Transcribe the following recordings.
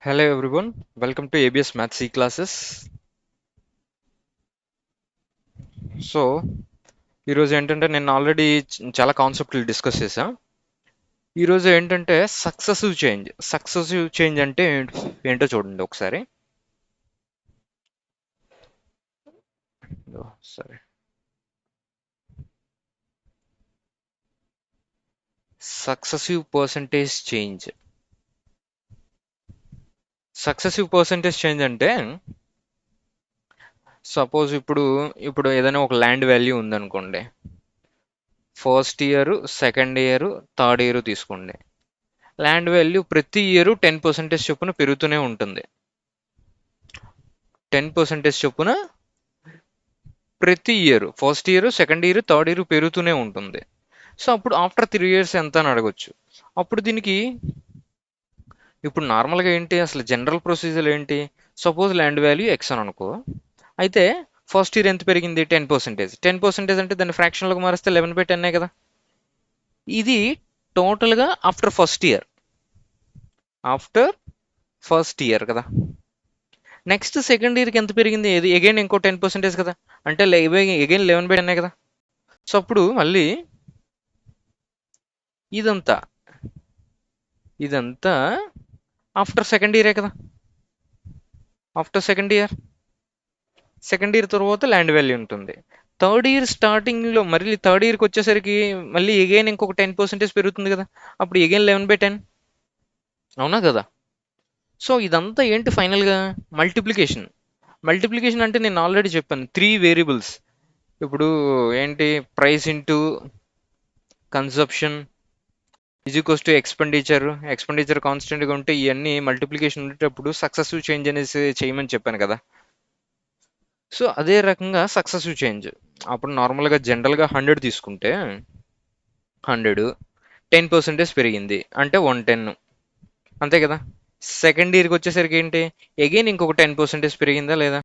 Hello everyone, welcome to ABS Math C classes. So ఈరోజు ఏంటంటే నేను ఆల్రెడీ చాలా కాన్సెప్ట్లు డిస్కస్ చేశా. ఈరోజు ఏంటంటే సక్సెసివ్ చేంజ్ అంటే ఏంటో చూడండి ఒకసారి. సరే, సక్సెసివ్ పర్సంటేజ్ చేంజ్ అంటే సపోజ్ ఇప్పుడు ఏదైనా ఒక ల్యాండ్ వాల్యూ ఉందనుకోండి. First year, second year, third year తీసుకోండి. ల్యాండ్ వాల్యూ ప్రతి ఇయర్ 10% చొప్పున పెరుగుతూనే ఉంటుంది. 10% చొప్పున ప్రతి year, first year, second year, third year పెరుగుతూనే ఉంటుంది. సో అప్పుడు ఆఫ్టర్ 3 ఇయర్స్ ఎంత అని అడగొచ్చు. అప్పుడు దీనికి ఇప్పుడు నార్మల్గా ఏంటి, అసలు జనరల్ ప్రొసీజర్ ఏంటి? సపోజ్ ల్యాండ్ వాల్యూ ఎక్స్ అని అనుకో. అయితే ఫస్ట్ ఇయర్ ఎంత పెరిగింది? 10%. అంటే దాన్ని ఫ్రాక్షన్లోకి మారిస్తే 11/10 కదా. ఇది టోటల్గా ఆఫ్టర్ ఫస్ట్ ఇయర్ కదా. నెక్స్ట్ సెకండ్ ఇయర్కి ఎంత పెరిగింది? ఇది అగైన్ ఇంకో 10% కదా. అంటే అగైన్ 11/10 కదా. సో అప్పుడు మళ్ళీ ఇదంతా ఇదంతా ఆఫ్టర్ సెకండ్ ఇయరే కదా. ఆఫ్టర్ సెకండ్ ఇయర్ తర్వాత ల్యాండ్ వాల్యూ ఉంటుంది. థర్డ్ ఇయర్ స్టార్టింగ్లో మళ్ళీ థర్డ్ ఇయర్కి వచ్చేసరికి మళ్ళీ ఎగైన్ ఇంకొక 10% పెరుగుతుంది కదా. అప్పుడు ఎగైన్ 11/10 అవునా కదా. సో ఇదంతా ఏంటి ఫైనల్గా? మల్టిప్లికేషన్. మల్టిప్లికేషన్ అంటే నేను ఆల్రెడీ చెప్పాను, 3 వేరియబుల్స్. ఇప్పుడు ఏంటి, price into conception is equals to expenditure కాన్స్టెంట్గా ఉంటే ఇవన్నీ మల్టిప్లికేషన్ ఉండేటప్పుడు సక్సెసివ్ చేంజ్ అనేసి చేయమని చెప్పాను కదా. సో అదే రకంగా సక్సెసివ్ చేంజ్. అప్పుడు నార్మల్గా జనరల్గా 100 తీసుకుంటే 100 10% పెరిగింది అంటే 110, అంతే కదా. సెకండ్ ఇయర్కి వచ్చేసరికి ఏంటి, అగైన్ ఇంకొక 10% పెరిగిందా లేదా?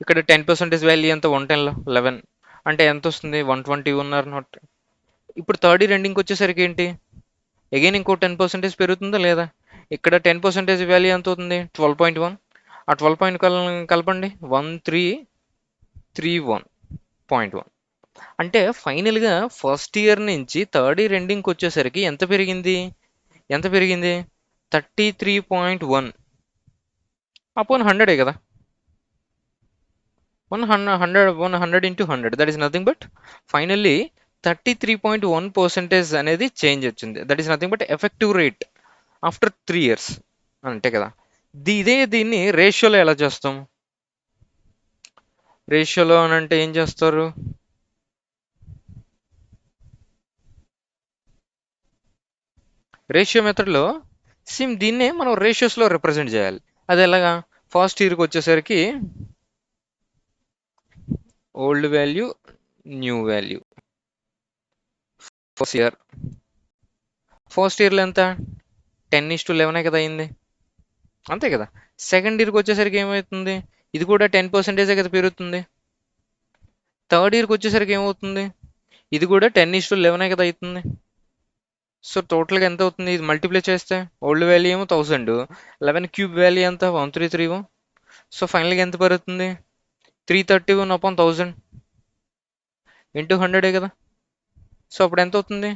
ఇక్కడ 10% వాల్యూ ఎంత 110లో 11 అంటే ఎంత వస్తుంది? 120 ఉన్నారు నాట్. ఇప్పుడు థర్డ్ ఇయర్ ఎండింగ్కి వచ్చేసరికి ఏంటి, అగైన్ ఇంకో 10% పెరుగుతుందా లేదా? ఇక్కడ 10% వాల్యూ ఎంత అవుతుంది? 12.1. ఆ 12 కలపండి, 1331.1. అంటే ఫైనల్గా ఫస్ట్ ఇయర్ నుంచి థర్డ్ ఇయర్ ఎండింగ్కి వచ్చేసరికి ఎంత పెరిగింది 33.1 అపోన్ 100 కదా. 100 into 100 that is nothing but finally 33.1% అనేది చేంజ్ వచ్చింది. That is nothing but effective rate after 3 years అంతే కదా. దీన్ని రేషియోలో ఎలా చేస్తాం? రేషియోలో అని అంటే ఏం చేస్తారు? రేషియో మెథడ్లో దీన్నే మనం రేషియోస్లో రిప్రజెంట్ చేయాలి. అది ఎలాగా? ఫస్ట్ ఇయర్కి వచ్చేసరికి old value, new value. First year first ఇయర్లో ఎంత? 10:11 కదా అయింది, అంతే కదా. సెకండ్ ఇయర్కి వచ్చేసరికి ఏమవుతుంది? ఇది కూడా 10% కదా పెరుగుతుంది. థర్డ్ ఇయర్కి వచ్చేసరికి ఏమవుతుంది? ఇది కూడా 10:11 కదా అవుతుంది. సో టోటల్గా ఎంత అవుతుంది? ఇది మల్టిప్లై చేస్తే ఓల్డ్ వాల్యూ ఏమో 1000, 11 క్యూబ్ వాల్యూ ఎంత? 1331. సో ఫైనల్గా ఎంత పెరుగుతుంది? 331/1000 ఇంటూ 100 కదా. సో అప్పుడు ఎంత అవుతుంది?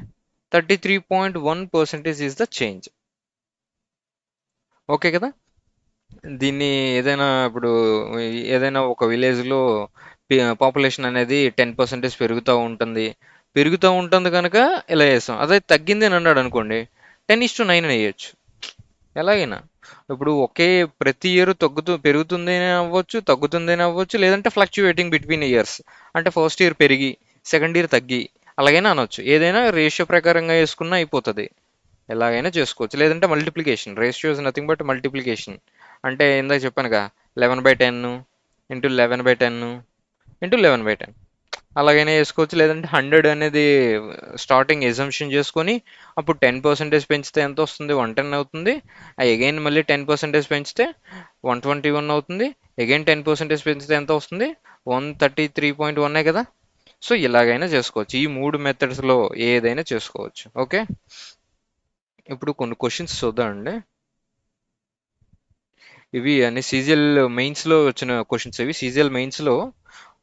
33.1% ఈజ్ ద చేంజ్. ఓకే కదా. దీన్ని ఏదైనా ఒక విలేజ్లో పాపులేషన్ అనేది 10% పెరుగుతూ ఉంటుంది కనుక ఇలా చేస్తాం. అదే తగ్గింది అని అన్నాడు అనుకోండి, 10:9 అని వేయచ్చు. ఎలాగైనా ఇప్పుడు ప్రతి ఇయర్ పెరుగుతుందని అవ్వచ్చు, తగ్గుతుందని అవ్వచ్చు, లేదంటే ఫ్లక్చువేటింగ్ బిట్వీన్ ఇయర్స్. అంటే ఫస్ట్ ఇయర్ పెరిగి సెకండ్ ఇయర్ తగ్గి అలాగైనా అనొచ్చు. ఏదైనా రేషియో ప్రకారంగా వేసుకున్నా అయిపోతుంది. ఎలాగైనా చేసుకోవచ్చు. లేదంటే multiplication, ratio is nothing but multiplication. అంటే ఇందాక చెప్పానుగా, 11/10 ఇంటూ 11/10 ఇంటూ 11/10 అలాగైనా చేసుకోవచ్చు. లేదంటే 100 అనేది స్టార్టింగ్ ఎజంప్షన్ చేసుకొని అప్పుడు 10% పెంచితే ఎంత వస్తుంది? 110 అవుతుంది. అగైన్ మళ్ళీ 10% పెంచితే 121 అవుతుంది. అగైన్ 10% పెంచితే ఎంత వస్తుంది? 133.1 కదా. సో ఇలాగైనా చేసుకోవచ్చు. ఈ 3 మెథడ్స్లో ఏదైనా చేసుకోవచ్చు. ఓకే, ఇప్పుడు కొన్ని క్వశ్చన్స్ చూద్దామండి. ఇవి అన్ని సీజియల్ మెయిన్స్లో వచ్చిన క్వశ్చన్స్. ఇవి సీజియల్ మెయిన్స్లో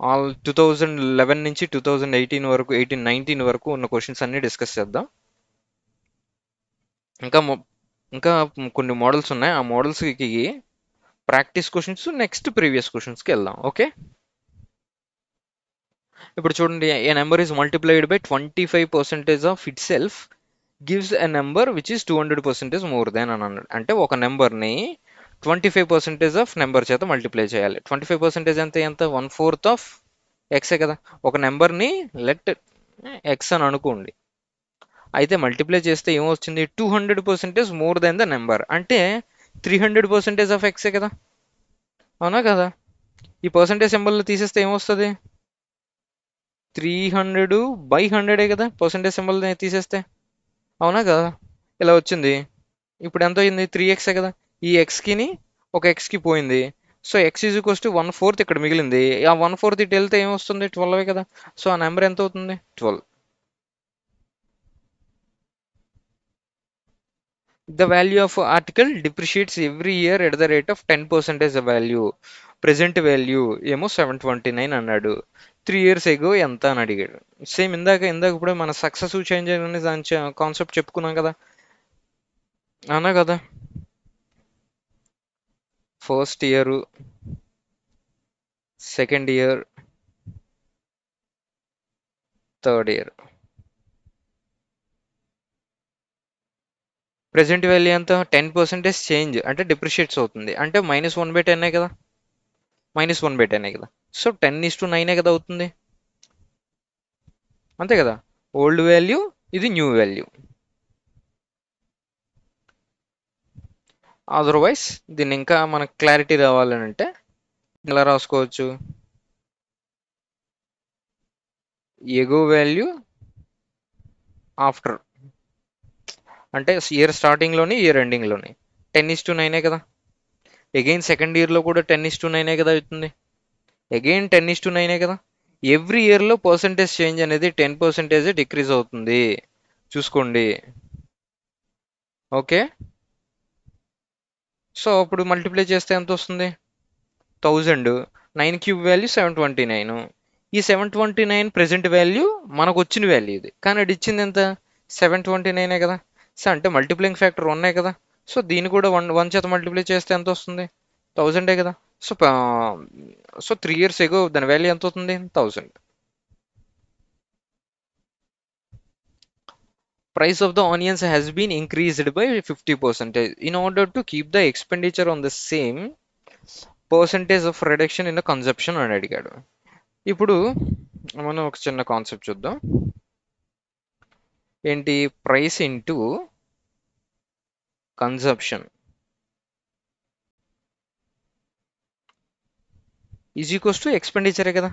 ఆల్ 2011 నుంచి 2018 వరకు, 19 వరకు ఉన్న క్వశ్చన్స్ అన్ని డిస్కస్ చేద్దాం. ఇంకా ఇంకా కొన్ని మోడల్స్ ఉన్నాయి. ఆ మోడల్స్కి ప్రాక్టీస్ క్వశ్చన్స్, నెక్స్ట్ ప్రీవియస్ క్వశ్చన్స్కి వెళ్దాం. ఓకే, ఇప్పుడు చూడండి, a number is multiplied by 25% of itself gives a number which is 200% మోర్ దెన్ అని అన్నాడు. అంటే ఒక నెంబర్ని 25% ఆఫ్ నెంబర్ చేత మల్టిప్లై చేయాలి. 25% అంటే ఎంత? 1/4 ఆఫ్ ఎక్సే కదా. ఒక నెంబర్ని లెట్ ఎక్స్ అని అనుకోండి, అయితే మల్టిప్లై చేస్తే ఏమొచ్చింది? 200% మోర్ దెన్ ద నెంబర్, అంటే 300% ఆఫ్ ఎక్సే కదా. అవునా కదా? ఈ పర్సంటేజ్ సింబల్ తీసేస్తే ఏమొస్తుంది? 300/100 కదా పర్సంటేజ్ సింబల్ తీసేస్తే. అవునా కదా? ఇలా వచ్చింది. ఇప్పుడు ఎంత అయింది? 3x కదా. ఈ ఎక్స్కిని ఒక ఎక్స్కి పోయింది. So X is equals to 1/4 ఇక్కడ మిగిలింది. ఆ 1/4 ఇటు వెళ్తే ఏమొస్తుంది? 12 కదా. సో ఆ నెంబర్ ఎంత అవుతుంది? 12. The value of article డిప్రిషియేట్స్ every year at the rate of 10% value. Present value ఏమో 729 అన్నాడు. 3 years ఎగో ఎంత అని అడిగాడు. సేమ్ ఇందాక ఇప్పుడు మన సక్సెస్ చేంజ్ అనే దాని కాన్సెప్ట్ చెప్పుకున్నాం కదా. అవునా కదా? First year, second year, third year. Present value ఎంత? 10% చేంజ్ అంటే డిప్రిషియేట్స్ అవుతుంది, అంటే -1/10 కదా. -1/10 కదా. సో 10:9 కదా అవుతుంది. అంతే కదా. ఓల్డ్ వాల్యూ, ఇది న్యూ వాల్యూ. అదర్వైజ్ దీన్ని ఇంకా మనకు క్లారిటీ రావాలని అంటే ఇలా రాసుకోవచ్చు. ఎగో వాల్యూ ఆఫ్టర్, అంటే ఇయర్ స్టార్టింగ్లోని ఇయర్ ఎండింగ్లోని 10:9 కదా. అగైన్ సెకండ్ ఇయర్లో కూడా 10:9 కదా అవుతుంది. అగైన్ 10:9 కదా. ఎవ్రీ ఇయర్లో పర్సంటేజ్ చేంజ్ అనేది 10% డిక్రీజ్ అవుతుంది, చూసుకోండి. ఓకే, సో అప్పుడు మల్టిప్లై చేస్తే ఎంత వస్తుంది? 1000. 9³ వాల్యూ 729. ఈ 729 ప్రెజెంట్ వాల్యూ మనకు వచ్చిన వాల్యూ ఇది, కానీ అది ఇచ్చింది ఎంత? 729 కదా. సో అంటే మల్టిప్లింగ్ ఫ్యాక్టర్ 1 కదా. సో దీన్ని కూడా వన్ చేత మల్టిప్లై చేస్తే ఎంత వస్తుంది? 1000 కదా. సో 3 years ఎగో దాని వాల్యూ ఎంత అవుతుంది? 1000. Price of the onions has been increased by 50% in order to keep the expenditure on the same percentage of reduction in the consumption అని అడిగాడు. ఇప్పుడు మనం ఒక చిన్న కాన్సెప్ట్ చూద్దాం. ఏంటి? Price into consumption is equals to ఎక్స్పెండిచరే కదా.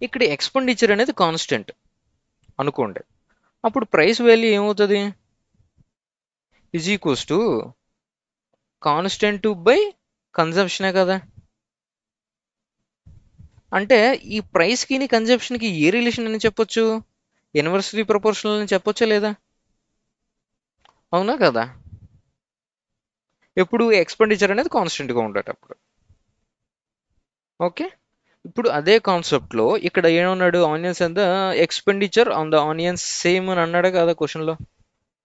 ఇక్కడ ఎక్స్పెండిచర్ అనేది కాన్స్టెంట్ అనుకోండి, అప్పుడు ప్రైస్ వాల్యూ ఏమవుతుంది? Is equals to constant by కన్జంప్షనే కదా. అంటే ఈ ప్రైస్కి కన్జంప్షన్కి ఏ రిలేషన్ అని చెప్పొచ్చు? ఇన్వర్స్లీ ప్రపోర్షనల్ అని చెప్పొచ్చా లేదా? అవునా కదా. ఎప్పుడు ఎక్స్పెండిచర్ అనేది కాన్స్టెంట్గా ఉండేటప్పుడు. ఓకే, ఇప్పుడు అదే కాన్సెప్ట్లో ఇక్కడ ఏమన్నాడు? ఆనియన్స్ అంత expenditure on the onions same అని అన్నాడు కదా క్వశ్చన్లో,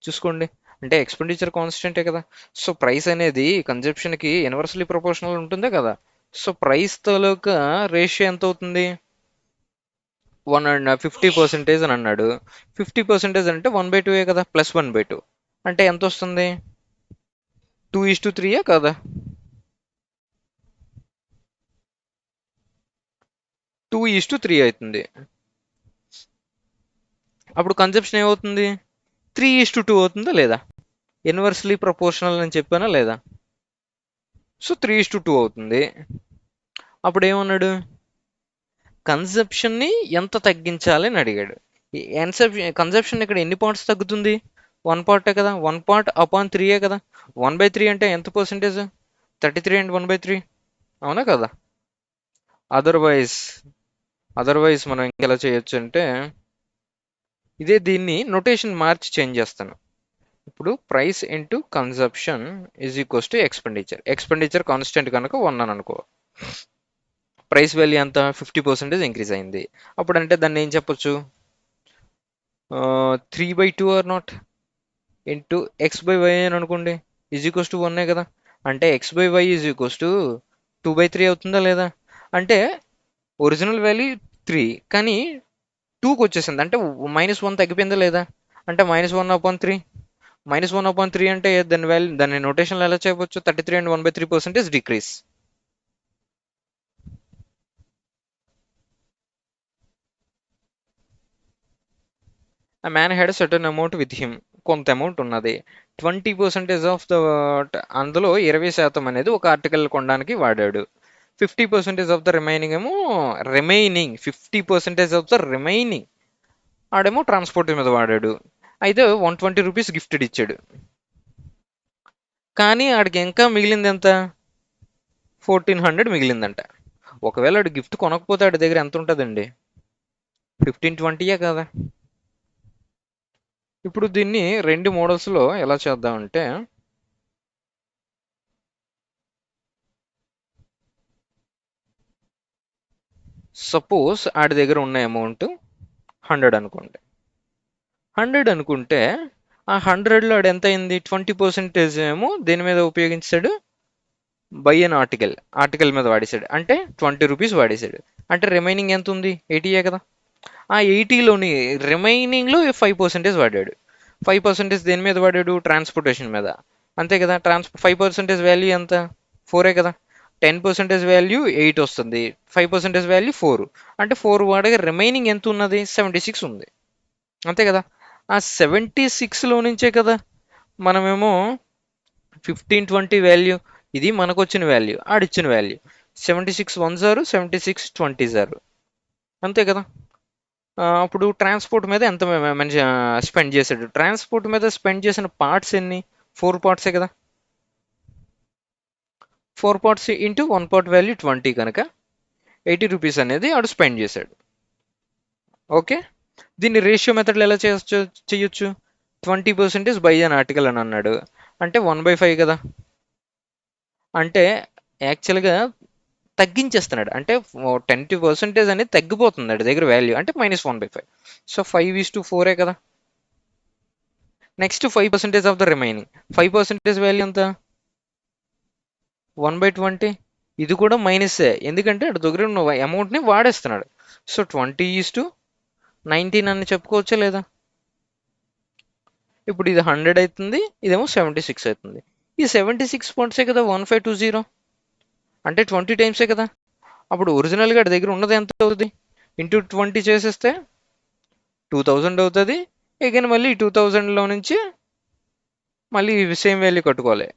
చూసుకోండి. అంటే ఎక్స్పెండిచర్ కాన్స్టెంటే కదా. సో ప్రైస్ అనేది కన్జంప్షన్కి ఇన్వర్స్లీ ప్రపోర్షనల్ ఉంటుందే కదా. సో ప్రైస్ తాలూకా రేషియో ఎంత అవుతుంది? 50% అని అన్నాడు. 50% అంటే 1/2 కదా, +1/2 అంటే ఎంత వస్తుంది? 2:3 కదా. 2:3 అవుతుంది. అప్పుడు కన్జంప్షన్ ఏమవుతుంది? 3:2 అవుతుందా లేదా? ఇన్వర్స్లీ ప్రపోర్షనల్ అని చెప్పానా లేదా? సో 3:2 అవుతుంది. అప్పుడు ఏమన్నాడు? కన్జంప్షన్ని ఎంత తగ్గించాలి అని అడిగాడు. కన్జంప్షన్ ఇక్కడ ఎన్ని పార్ట్స్ తగ్గుతుంది? 1 పార్టే కదా. 1 పార్ట్ అపాన్ 3 కదా. 1/3 అంటే ఎంత పర్సెంటేజ్? 33 అండ్ 1/3. అవునా కదా. అదర్వైజ్ మనం ఇంకెలా చేయొచ్చు అంటే, దీన్ని నొటేషన్ మార్చి చేంజ్ చేస్తాను. ఇప్పుడు price into conception is equals to expenditure. Expenditure constant కనుక 1 అని అనుకో. ప్రైస్ వాల్యూ ఎంత 50% ఇంక్రీజ్ అయింది. అప్పుడు అంటే దాన్ని ఏం చెప్పొచ్చు, 3/2 or not into X by Y అని అనుకోండి, ఈజ్ ఈక్వల్స్ టు 1 కదా. అంటే X by Y is equals to 2/3 అవుతుందా లేదా? అంటే ఒరిజినల్ వాల్యూ 3 కానీ 2కి వచ్చేసింది, అంటే -1 తగ్గిపోయిందా లేదా? అంటే -1/3. -1/3 అంటే దాని వాల్యూ, దాని నోటేషన్లో ఎలా చెప్పొచ్చు, 33 అండ్ 1/3% డిక్రీస్. ఆ man had certain amount with him. కొంత అమౌంట్ ఉన్నది. 20% ఆఫ్ ద, అందులో 20% అనేది ఒక ఆర్టికల్ కొనడానికి వాడాడు. 50% ఆఫ్ ద రిమైనింగ్ ఏమో, రిమైనింగ్ 50% ఆఫ్ ద రిమైనింగ్ ఆడేమో ట్రాన్స్పోర్ట్ మీద వాడాడు. అయితే 120 రూపీస్ గిఫ్టెడ్ ఇచ్చాడు. కానీ ఆడికి ఇంకా మిగిలింది ఎంత, 1400 మిగిలిందంట. ఒకవేళ ఆడు గిఫ్ట్ కొనకపోతే ఆడి దగ్గర ఎంత ఉంటుందండి, 15-20 కదా. ఇప్పుడు దీన్ని రెండు మోడల్స్లో ఎలా చేద్దామంటే, సపోజ్ ఆడి దగ్గర ఉన్న అమౌంట్ 100 అనుకోండి. 100 అనుకుంటే ఆ 100లో ఆడు ఎంత అయింది, 20% ఏమో దేని మీద ఉపయోగించాడు, బై అన్ ఆర్టికల్, ఆర్టికల్ మీద వాడేశాడు. అంటే 20 రూపీస్ వాడేశాడు. అంటే రిమైనింగ్ ఎంత ఉంది, 80 కదా. ఆ 80లోని రిమైనింగ్లో 5% వాడాడు. 5% దేని మీద వాడాడు, ట్రాన్స్పోర్టేషన్ మీద. అంతే కదా. 5% వాల్యూ ఎంత, 4 కదా. 10% వాల్యూ 8 వస్తుంది, 5% వాల్యూ 4. అంటే 4 వాడగా రిమైనింగ్ ఎంత ఉన్నది, 76 ఉంది. అంతే కదా. ఆ 76లో నుంచే కదా మనమేమో 15-20 వాల్యూ, ఇది మనకు వచ్చిన వాల్యూ, ఆడిచ్చిన వాల్యూ. 76 1 జారు, 76 20 జారు. అంతే కదా. అప్పుడు ట్రాన్స్పోర్ట్ మీద ఎంత మంచి స్పెండ్ చేశాడు, ట్రాన్స్పోర్ట్ మీద స్పెండ్ చేసిన పార్ట్స్ ఎన్ని, 4 పార్ట్సే కదా. 4 పార్ట్స్ ఇంటూ 1 పార్ట్ వాల్యూ 20 కనుక 80 రూపీస్ అనేది ఆడు స్పెండ్ చేశాడు. ఓకే. దీన్ని రేషియో మెథడ్లో ఎలా చేయొచ్చు, 20% బై అన్ ఆర్టికల్ అని అన్నాడు, అంటే 1/5 కదా. అంటే యాక్చువల్గా తగ్గించేస్తున్నాడు, అంటే 20% అనేది తగ్గిపోతుంది దగ్గర వాల్యూ, అంటే -1/5. సో 5:4 కదా. Next 5% of the remaining, 5% value ఎంత, 1/20. ఇది కూడా మైనసే, ఎందుకంటే అటు దగ్గర ఉన్న అమౌంట్ని వాడేస్తున్నాడు. సో 20:19 అని చెప్పుకోవచ్చా లేదా. ఇప్పుడు ఇది 100 అవుతుంది, ఇదేమో 76 అవుతుంది. ఈ 76 పాయింట్సే కదా 1520, అంటే 20 టైమ్సే కదా. అప్పుడు ఒరిజినల్గా అటు దగ్గర ఉన్నది ఎంత అవుతుంది, ఇంటూ 20 చేసేస్తే 2000 అవుతుంది. అగైన్ మళ్ళీ 2000లో నుంచి మళ్ళీ సేమ్ వాల్యూ కట్టుకోవాలి.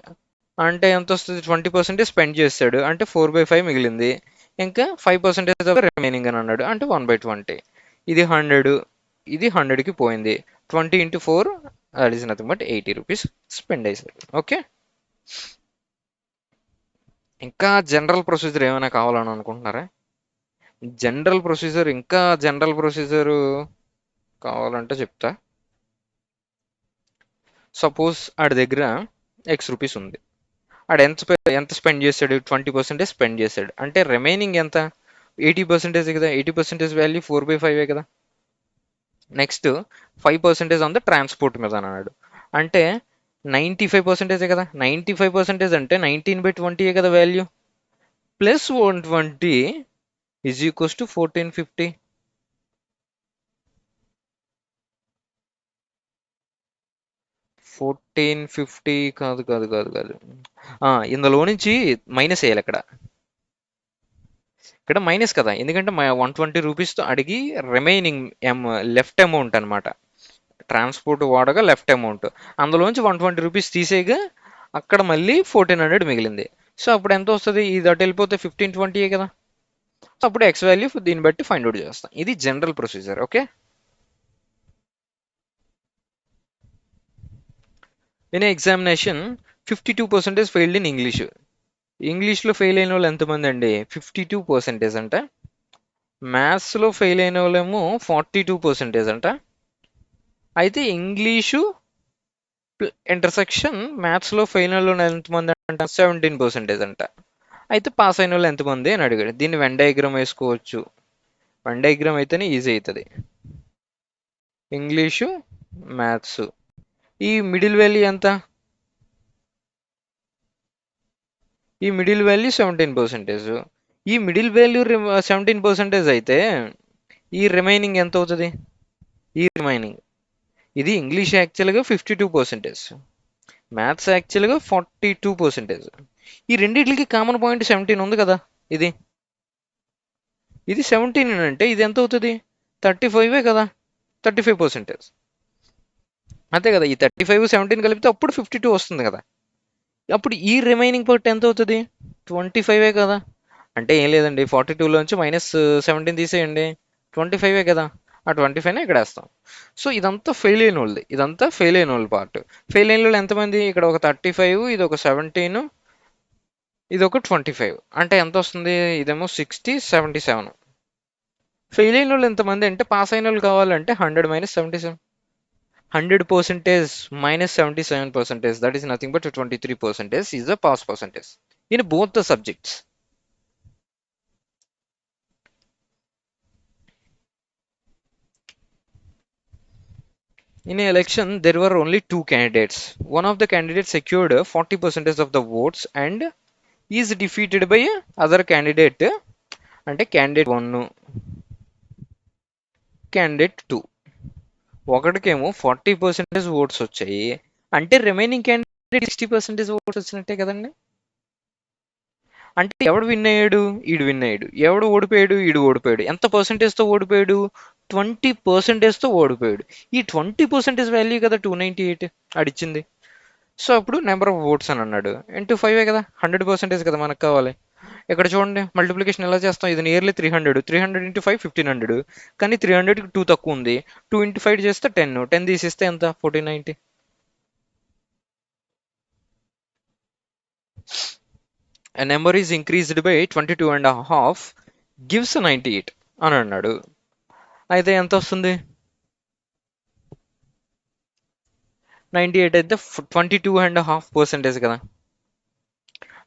అంటే ఎంత వస్తుంది, 20% స్పెండ్ చేస్తాడు, అంటే 4/5 మిగిలింది. ఇంకా 5% ఆఫ్ రిమైనింగ్ అని అన్నాడు, అంటే 1/20. ఇది 100, ఇది 100కి పోయింది. 20 × 4 that is nothing but 80 rupees spend అయ్యారు. ఓకే. ఇంకా జనరల్ ప్రొసీజర్ ఏమైనా కావాలని అనుకుంటున్నారా? జనరల్ ప్రొసీజర్, ఇంకా జనరల్ ప్రొసీజర్ కావాలంటే చెప్తా. సపోజ్ ఆడి దగ్గర ఎక్స్ రూపీస్ ఉంది. ఆడు ఎంత స్పెండ్ చేశాడు, 20% స్పెండ్ చేశాడు. అంటే రిమైనింగ్ ఎంత, 80% కదా. 80% వాల్యూ 4/5 కదా. నెక్స్ట్ 5% ఆన్ ద ట్రాన్స్పోర్ట్ మీద అన్నాడు, అంటే 95% కదా. 95% అంటే 19/20 కదా value, plus 120 is equals to 1450. 1450 కాదు కాదు కాదు కాదు. ఇందులో నుంచి మైనస్ వేయాలి ఇక్కడ. ఇక్కడ మైనస్ కదా, ఎందుకంటే 120 రూపీస్తో అడిగి రిమైనింగ్ లెఫ్ట్ అమౌంట్ అనమాట. ట్రాన్స్పోర్ట్ వాడగా లెఫ్ట్ అమౌంట్, అందులోంచి 120 రూపీస్ తీసేయగా అక్కడ మళ్ళీ 1400 మిగిలింది. సో అప్పుడు ఎంత వస్తుంది, ఇది అటు వెళ్ళిపోతే 1520 కదా. సో అప్పుడు ఎక్స్ వాల్యూ దీన్ని బట్టి ఫైండ్ అవుట్ చేస్తాం. ఇది general procedure. Okay. In examination 52% failed in English. ఇంగ్లీష్లో ఫెయిల్ అయిన వాళ్ళు ఎంతమంది అండి, 52% అంట. మ్యాథ్స్లో ఫెయిల్ అయిన వాళ్ళేమో 42% అంట. అయితే ఇంగ్లీషు ఇంటర్సెక్షన్ మ్యాథ్స్లో ఫెయిల్ అయిన వాళ్ళు ఎంతమంది అంట 17% అంట. అయితే పాస్ అయిన వాళ్ళు ఎంతమంది అని అడిగాడు. దీన్ని వెన్ డయాగ్రామ్ వేసుకోవచ్చు. వెన్ డయాగ్రామ్ అయితేనే ఈజీ అవుతుంది. English, maths. ఈ మిడిల్ వాల్యూ ఎంత? ఈ మిడిల్ వాల్యూ 17%. ఈ మిడిల్ వాల్యూ 17% అయితే ఈ రిమైనింగ్ ఎంత అవుతుంది? ఈ రిమైనింగ్ ఇది ఇంగ్లీష్ యాక్చువల్గా 52%, మ్యాథ్స్ యాక్చువల్గా 42%. ఈ రెండింటికి కామన్ పాయింట్ 17 ఉంది కదా. ఇది ఇది 17 అంటే ఇది ఎంత అవుతుంది? 35 కదా, 35%. అంతే కదా, ఈ 35 17 కలిపితే అప్పుడు 52 వస్తుంది కదా. అప్పుడు ఈ రిమైనింగ్ పార్ట్ ఎంత అవుతుంది? 25 కదా. అంటే ఏం లేదండి, 42లోంచి -17 తీసేయండి, 25 కదా. ఆ 25నే ఇక్కడ వేస్తాం. సో ఇదంతా ఫెయిల్ అయిన వాళ్ళది, ఇదంతా ఫెయిల్ అయిన వాళ్ళ పార్ట్. ఫెయిల్ అయిన వాళ్ళు ఎంతమంది? ఇక్కడ ఒక 35, ఇది ఒక 17, ఇది ఒక 25. అంటే ఎంత వస్తుంది? ఇదేమో 60, 77. ఫెయిల్ అయిన వాళ్ళు ఎంతమంది అంటే, పాస్ అయిన వాళ్ళు కావాలంటే 100 - 77. 100% -77%, that is nothing but 23% is the pass percentage in both the subjects. In an election, there were only two candidates. One of the candidates secured 40% of the votes and is defeated by other candidate. అంటే candidate 1, candidate 2. ఒకటికేమో 40% oats వచ్చాయి, అంటే remaining candidate 60% oats వచ్చినట్టే కదండి. అంటే ఎవడు win అయ్యాడు? ఈడు win అయ్యాడు. ఎవడు ఓడిపోయాడు? ఈడు ఓడిపోయాడు. ఎంత పర్సంటేజ్తో ఓడిపోయాడు? 20%తో ఓడిపోయాడు. ఈ 20% వాల్యూ కదా 298 ఆడిచ్చింది. సో అప్పుడు నెంబర్ ఆఫ్ ఓట్స్ అని అన్నాడు. ఇంటూ 5 కదా, 100% కదా మనకు కావాలి. ఇక్కడ చూడండి మల్టిప్లికేషన్ ఎలా చేస్తాం. ఇది నియర్లీ 300, 300 × 5 1500. కానీ 300కి 2 తక్కువ ఉంది. 2 × 5 చేస్తే 10, 10 తీసిస్తే ఎంత? 1490. A number is increased by 22.5 gives 98 అని అన్నాడు. అయితే ఎంత వస్తుంది? 98 అయితే 22.5% కదా.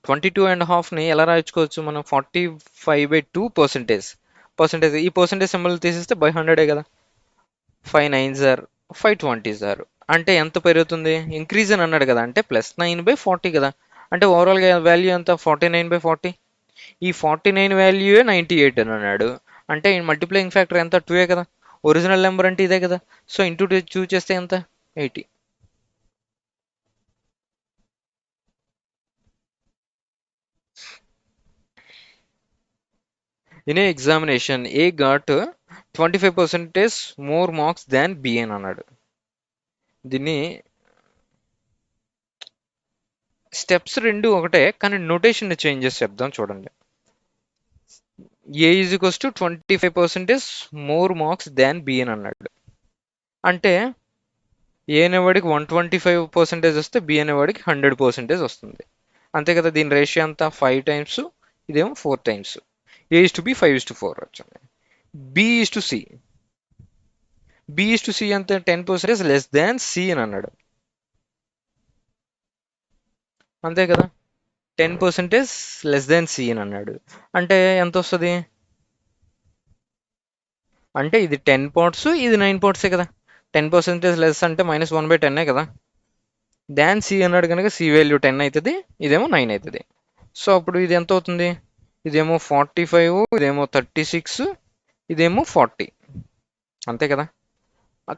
22.5ని ఎలా రాయించుకోవచ్చు మనం? 45/2%. ఈ పర్సెంటేజ్ సింబల్ తీసేస్తే బై 100 కదా. 5 9s are 520s are. అంటే ఎంత పెరుగుతుంది? ఇంక్రీజ్ అని అన్నాడు కదా, అంటే +9/40 కదా. అంటే ఓవరాల్గా వాల్యూ ఎంత? 49/40. ఈ 49 వాల్యూ 98 అని అన్నాడు. అంటే మల్టిప్లయింగ్ ఫ్యాక్టర్ ఎంత? 2 కదా. ఒరిజినల్ నెంబర్ అంటే ఇదే కదా. సో ఇంటూ 2 చేస్తే ఎంత? 80. In A examination A got 25% more marks than B అని అన్నాడు. దీన్ని స్టెప్స్ రెండు ఒకటే, కానీ నోటేషన్ చేంజ్ చేసి చెప్దాం చూడండి. A is equals to 25% more marks than B అని అన్నాడు. అంటే ఏ అనేవాడికి 125% వస్తే బి అనేవాడికి 100% వస్తుంది. అంతే కదా. దీని రేషియో అంతా 5 టైమ్స్, ఇదేమో 4 టైమ్స్. A:B 5:4 వచ్చింది. B:C, B:C అంత 10% లెస్ దాన్ సి అని అన్నాడు. అంతే కదా, 10% లెస్ దాన్ సి అని అన్నాడు. అంటే ఎంత వస్తుంది? అంటే ఇది 10 పార్ట్స్, ఇది 9 పార్ట్సే కదా. 10% లెస్ అంటే -1/10 కదా. దాన్ సి అన్నాడు కనుక సి వాల్యూ 10 అవుతుంది, ఇదేమో 9 అవుతుంది. సో అప్పుడు ఇది ఎంత అవుతుంది? ఇదేమో 45, ఇదేమో 36, ఇదేమో 40. అంతే కదా.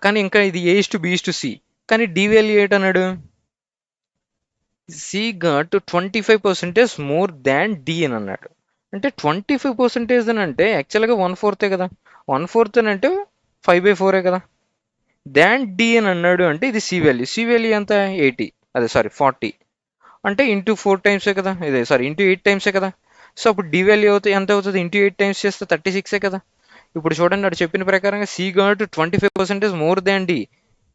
కానీ ఇంకా ఇది A:B:C, కానీ డి వాల్యూ ఏంటన్నాడు? C got 25% more than D అని అన్నాడు. అంటే 25% అని అంటే యాక్చువల్గా 1/4 కదా. 1/4 అని అంటే 5/4 కదా. దాన్ డి అని అన్నాడు అంటే ఇది సి వాల్యూ. సి వాల్యూ ఎంత? 80, అదే సారీ 40. అంటే ఇంటూ 4 టైమ్సే కదా, ఇదే సారీ ఇంటూ 8 టైమ్సే కదా. సో అప్పుడు డి వాల్యూ అవుతుంది ఎంత అవుతుంది? ఇంటూ 8 టైమ్స్ చేస్తే 36 కదా. ఇప్పుడు చూడండి, అటు చెప్పిన ప్రకారంగా C got 25% more than D.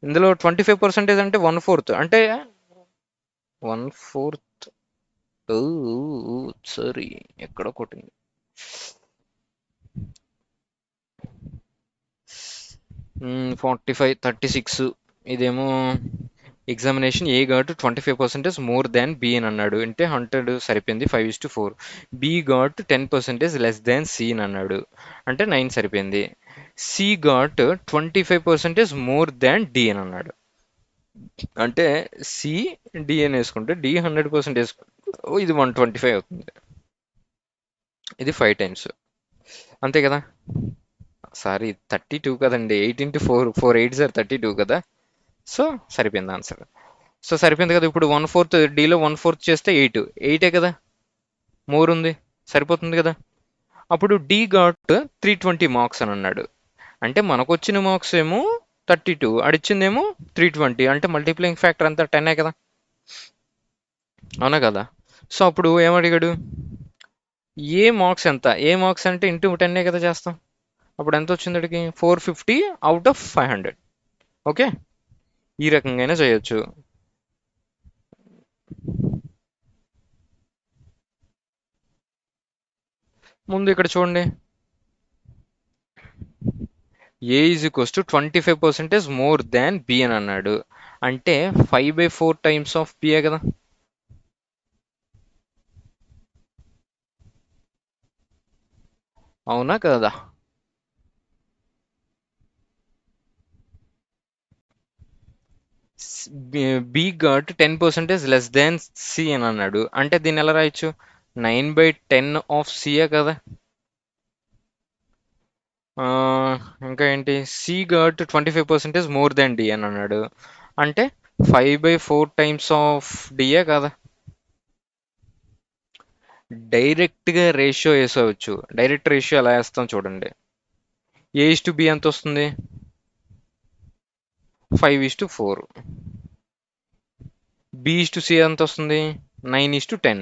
ఇందులో 25% అంటే 1/4, అంటే 1/4. సారీ, ఎక్కడ కొట్టింది. 45, 36, ఇదేమో examination A got 25% more than B అని అన్నాడు అంటే 100 సరిపోయింది 5:4. B got 10% less than C అని అన్నాడు అంటే 9 సరిపోయింది. C got 25% more than D అని అన్నాడు అంటే సి డి అని వేసుకుంటే డి 100% వేసుకుంటే ఇది 125 అవుతుంది. ఇది 5 టైమ్స్ అంతే కదా. సారీ 32 కదండి, 8 into 4 4 8 సార్ 32 కదా. సో సరిపోయింది ఆన్సర్. సో సరిపోయింది కదా. ఇప్పుడు 1/4 డీలో 1/4 చేస్తే 8 8 కదా, మోర్ ఉంది, సరిపోతుంది కదా. అప్పుడు డి గాట్ 320 మార్క్స్ అని అన్నాడు అంటే మనకు వచ్చిన మార్క్స్ ఏమో 32, అడిచిందేమో 320 అంటే మల్టిప్లయింగ్ ఫ్యాక్టర్ అంతా 10 కదా, అవునా కదా. సో అప్పుడు ఏమడిగాడు, ఏ మార్క్స్ ఎంత, ఏ మార్క్స్ అంటే ఇంటూ 10 కదా చేస్తాం. అప్పుడు ఎంత వచ్చింది అడిగి 450 అవుట్ ఆఫ్ 500. ఓకే, ఈ రకంగా చేయొచ్చు. ముందు ఇక్కడ చూడండి, A is equals to 25% more than B అని అన్నాడు అంటే 5/4 టైమ్స్ ఆఫ్ బిఏ కదా. అవునా కదా. B got 10% less than C అని అన్నాడు అంటే దీన్ని ఎలా రాయొచ్చు, 9/10 ఆఫ్ సిఏ కదా. ఆ, ఇంకా ఏంటి, C got 25% more than D అని అన్నాడు అంటే 5/4 టైమ్స్ ఆఫ్ డిఏ కదా. డైరెక్ట్గా రేషియో వేసవచ్చు. డైరెక్ట్ రేషియో ఎలా వేస్తాం చూడండి, A/B ఎంత వస్తుంది, 5:4. B/C ఎంత వస్తుంది, 9:10.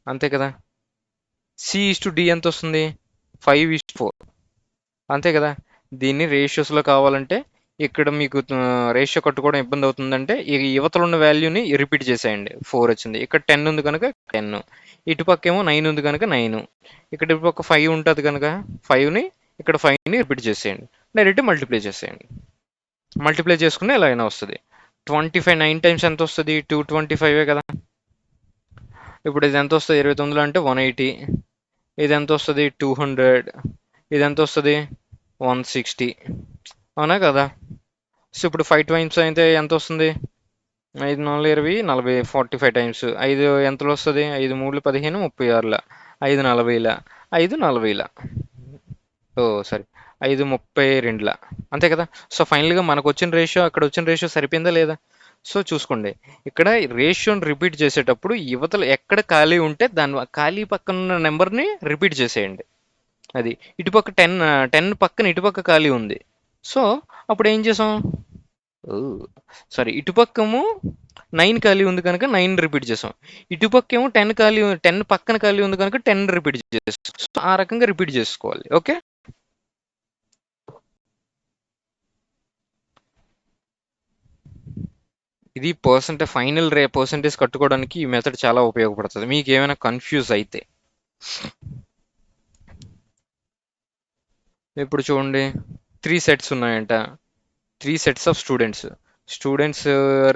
అంతే కదా. C/D ఎంత వస్తుంది, 5:4. అంతే కదా. దీన్ని రేషియోస్లో కావాలంటే ఇక్కడ మీకు రేషియో కట్టుకోవడం ఇబ్బంది అవుతుందంటే ఈ యువతలు ఉన్న వాల్యూని రిపీట్ చేసేయండి. 4 వచ్చింది, ఇక్కడ 10 ఉంది కనుక 10, ఇటుపక్క ఏమో 9 ఉంది కనుక 9, ఇక్కడ ఇటుపక్క 5 ఉంటుంది కనుక 5ని, ఇక్కడ 5ని రిపీట్ చేసేయండి, డైరెక్ట్ మల్టిప్లై చేసేయండి. మల్టిప్లై చేసుకుని ఎలా అయినా వస్తుంది. 25 9 టైమ్స్ ఎంత వస్తుంది, 225 కదా. ఇప్పుడు ఇది ఎంత వస్తుంది, 29 అంటే 180. ఇది ఎంత వస్తుంది, 200. ఇది ఎంత వస్తుంది, 160. అవునా కదా. సో ఇప్పుడు 5 టైమ్స్ అయితే ఎంత వస్తుంది, 5 4 20 40 45 టైమ్స్ 5 ఎంతలో వస్తుంది, 5 3 15 36ల, 5 40ల, 5 40ల, ఓ సారీ 5 32ల. అంతే కదా. సో ఫైనల్గా మనకు వచ్చిన రేషియో అక్కడ వచ్చిన రేషియో సరిపోయిందా లేదా. సో చూసుకోండి, ఇక్కడ రేషియోని రిపీట్ చేసేటప్పుడు యువతలు ఎక్కడ ఖాళీ ఉంటే దాని ఖాళీ పక్కన ఉన్న నెంబర్ని రిపీట్ చేసేయండి. అది ఇటుపక్క 10 పక్కన ఇటుపక్క ఖాళీ ఉంది. సో అప్పుడు ఏం చేసాం, సారీ ఇటుపక్కము 9 ఖాళీ ఉంది కనుక 9 రిపీట్ చేసాం, ఇటుపక్కేమో 10 పక్కన ఖాళీ ఉంది కనుక 10 రిపీట్ చేస్తాం. సో ఆ రకంగా రిపీట్ చేసుకోవాలి. ఓకే, ఇది పర్సంటేజ్ కట్టుకోవడానికి ఈ మెథడ్ చాలా ఉపయోగపడుతుంది మీకు ఏమైనా కన్ఫ్యూజ్ అయితే. ఇప్పుడు చూడండి, 3 సెట్స్ ఉన్నాయంట, 3 sets of students. Students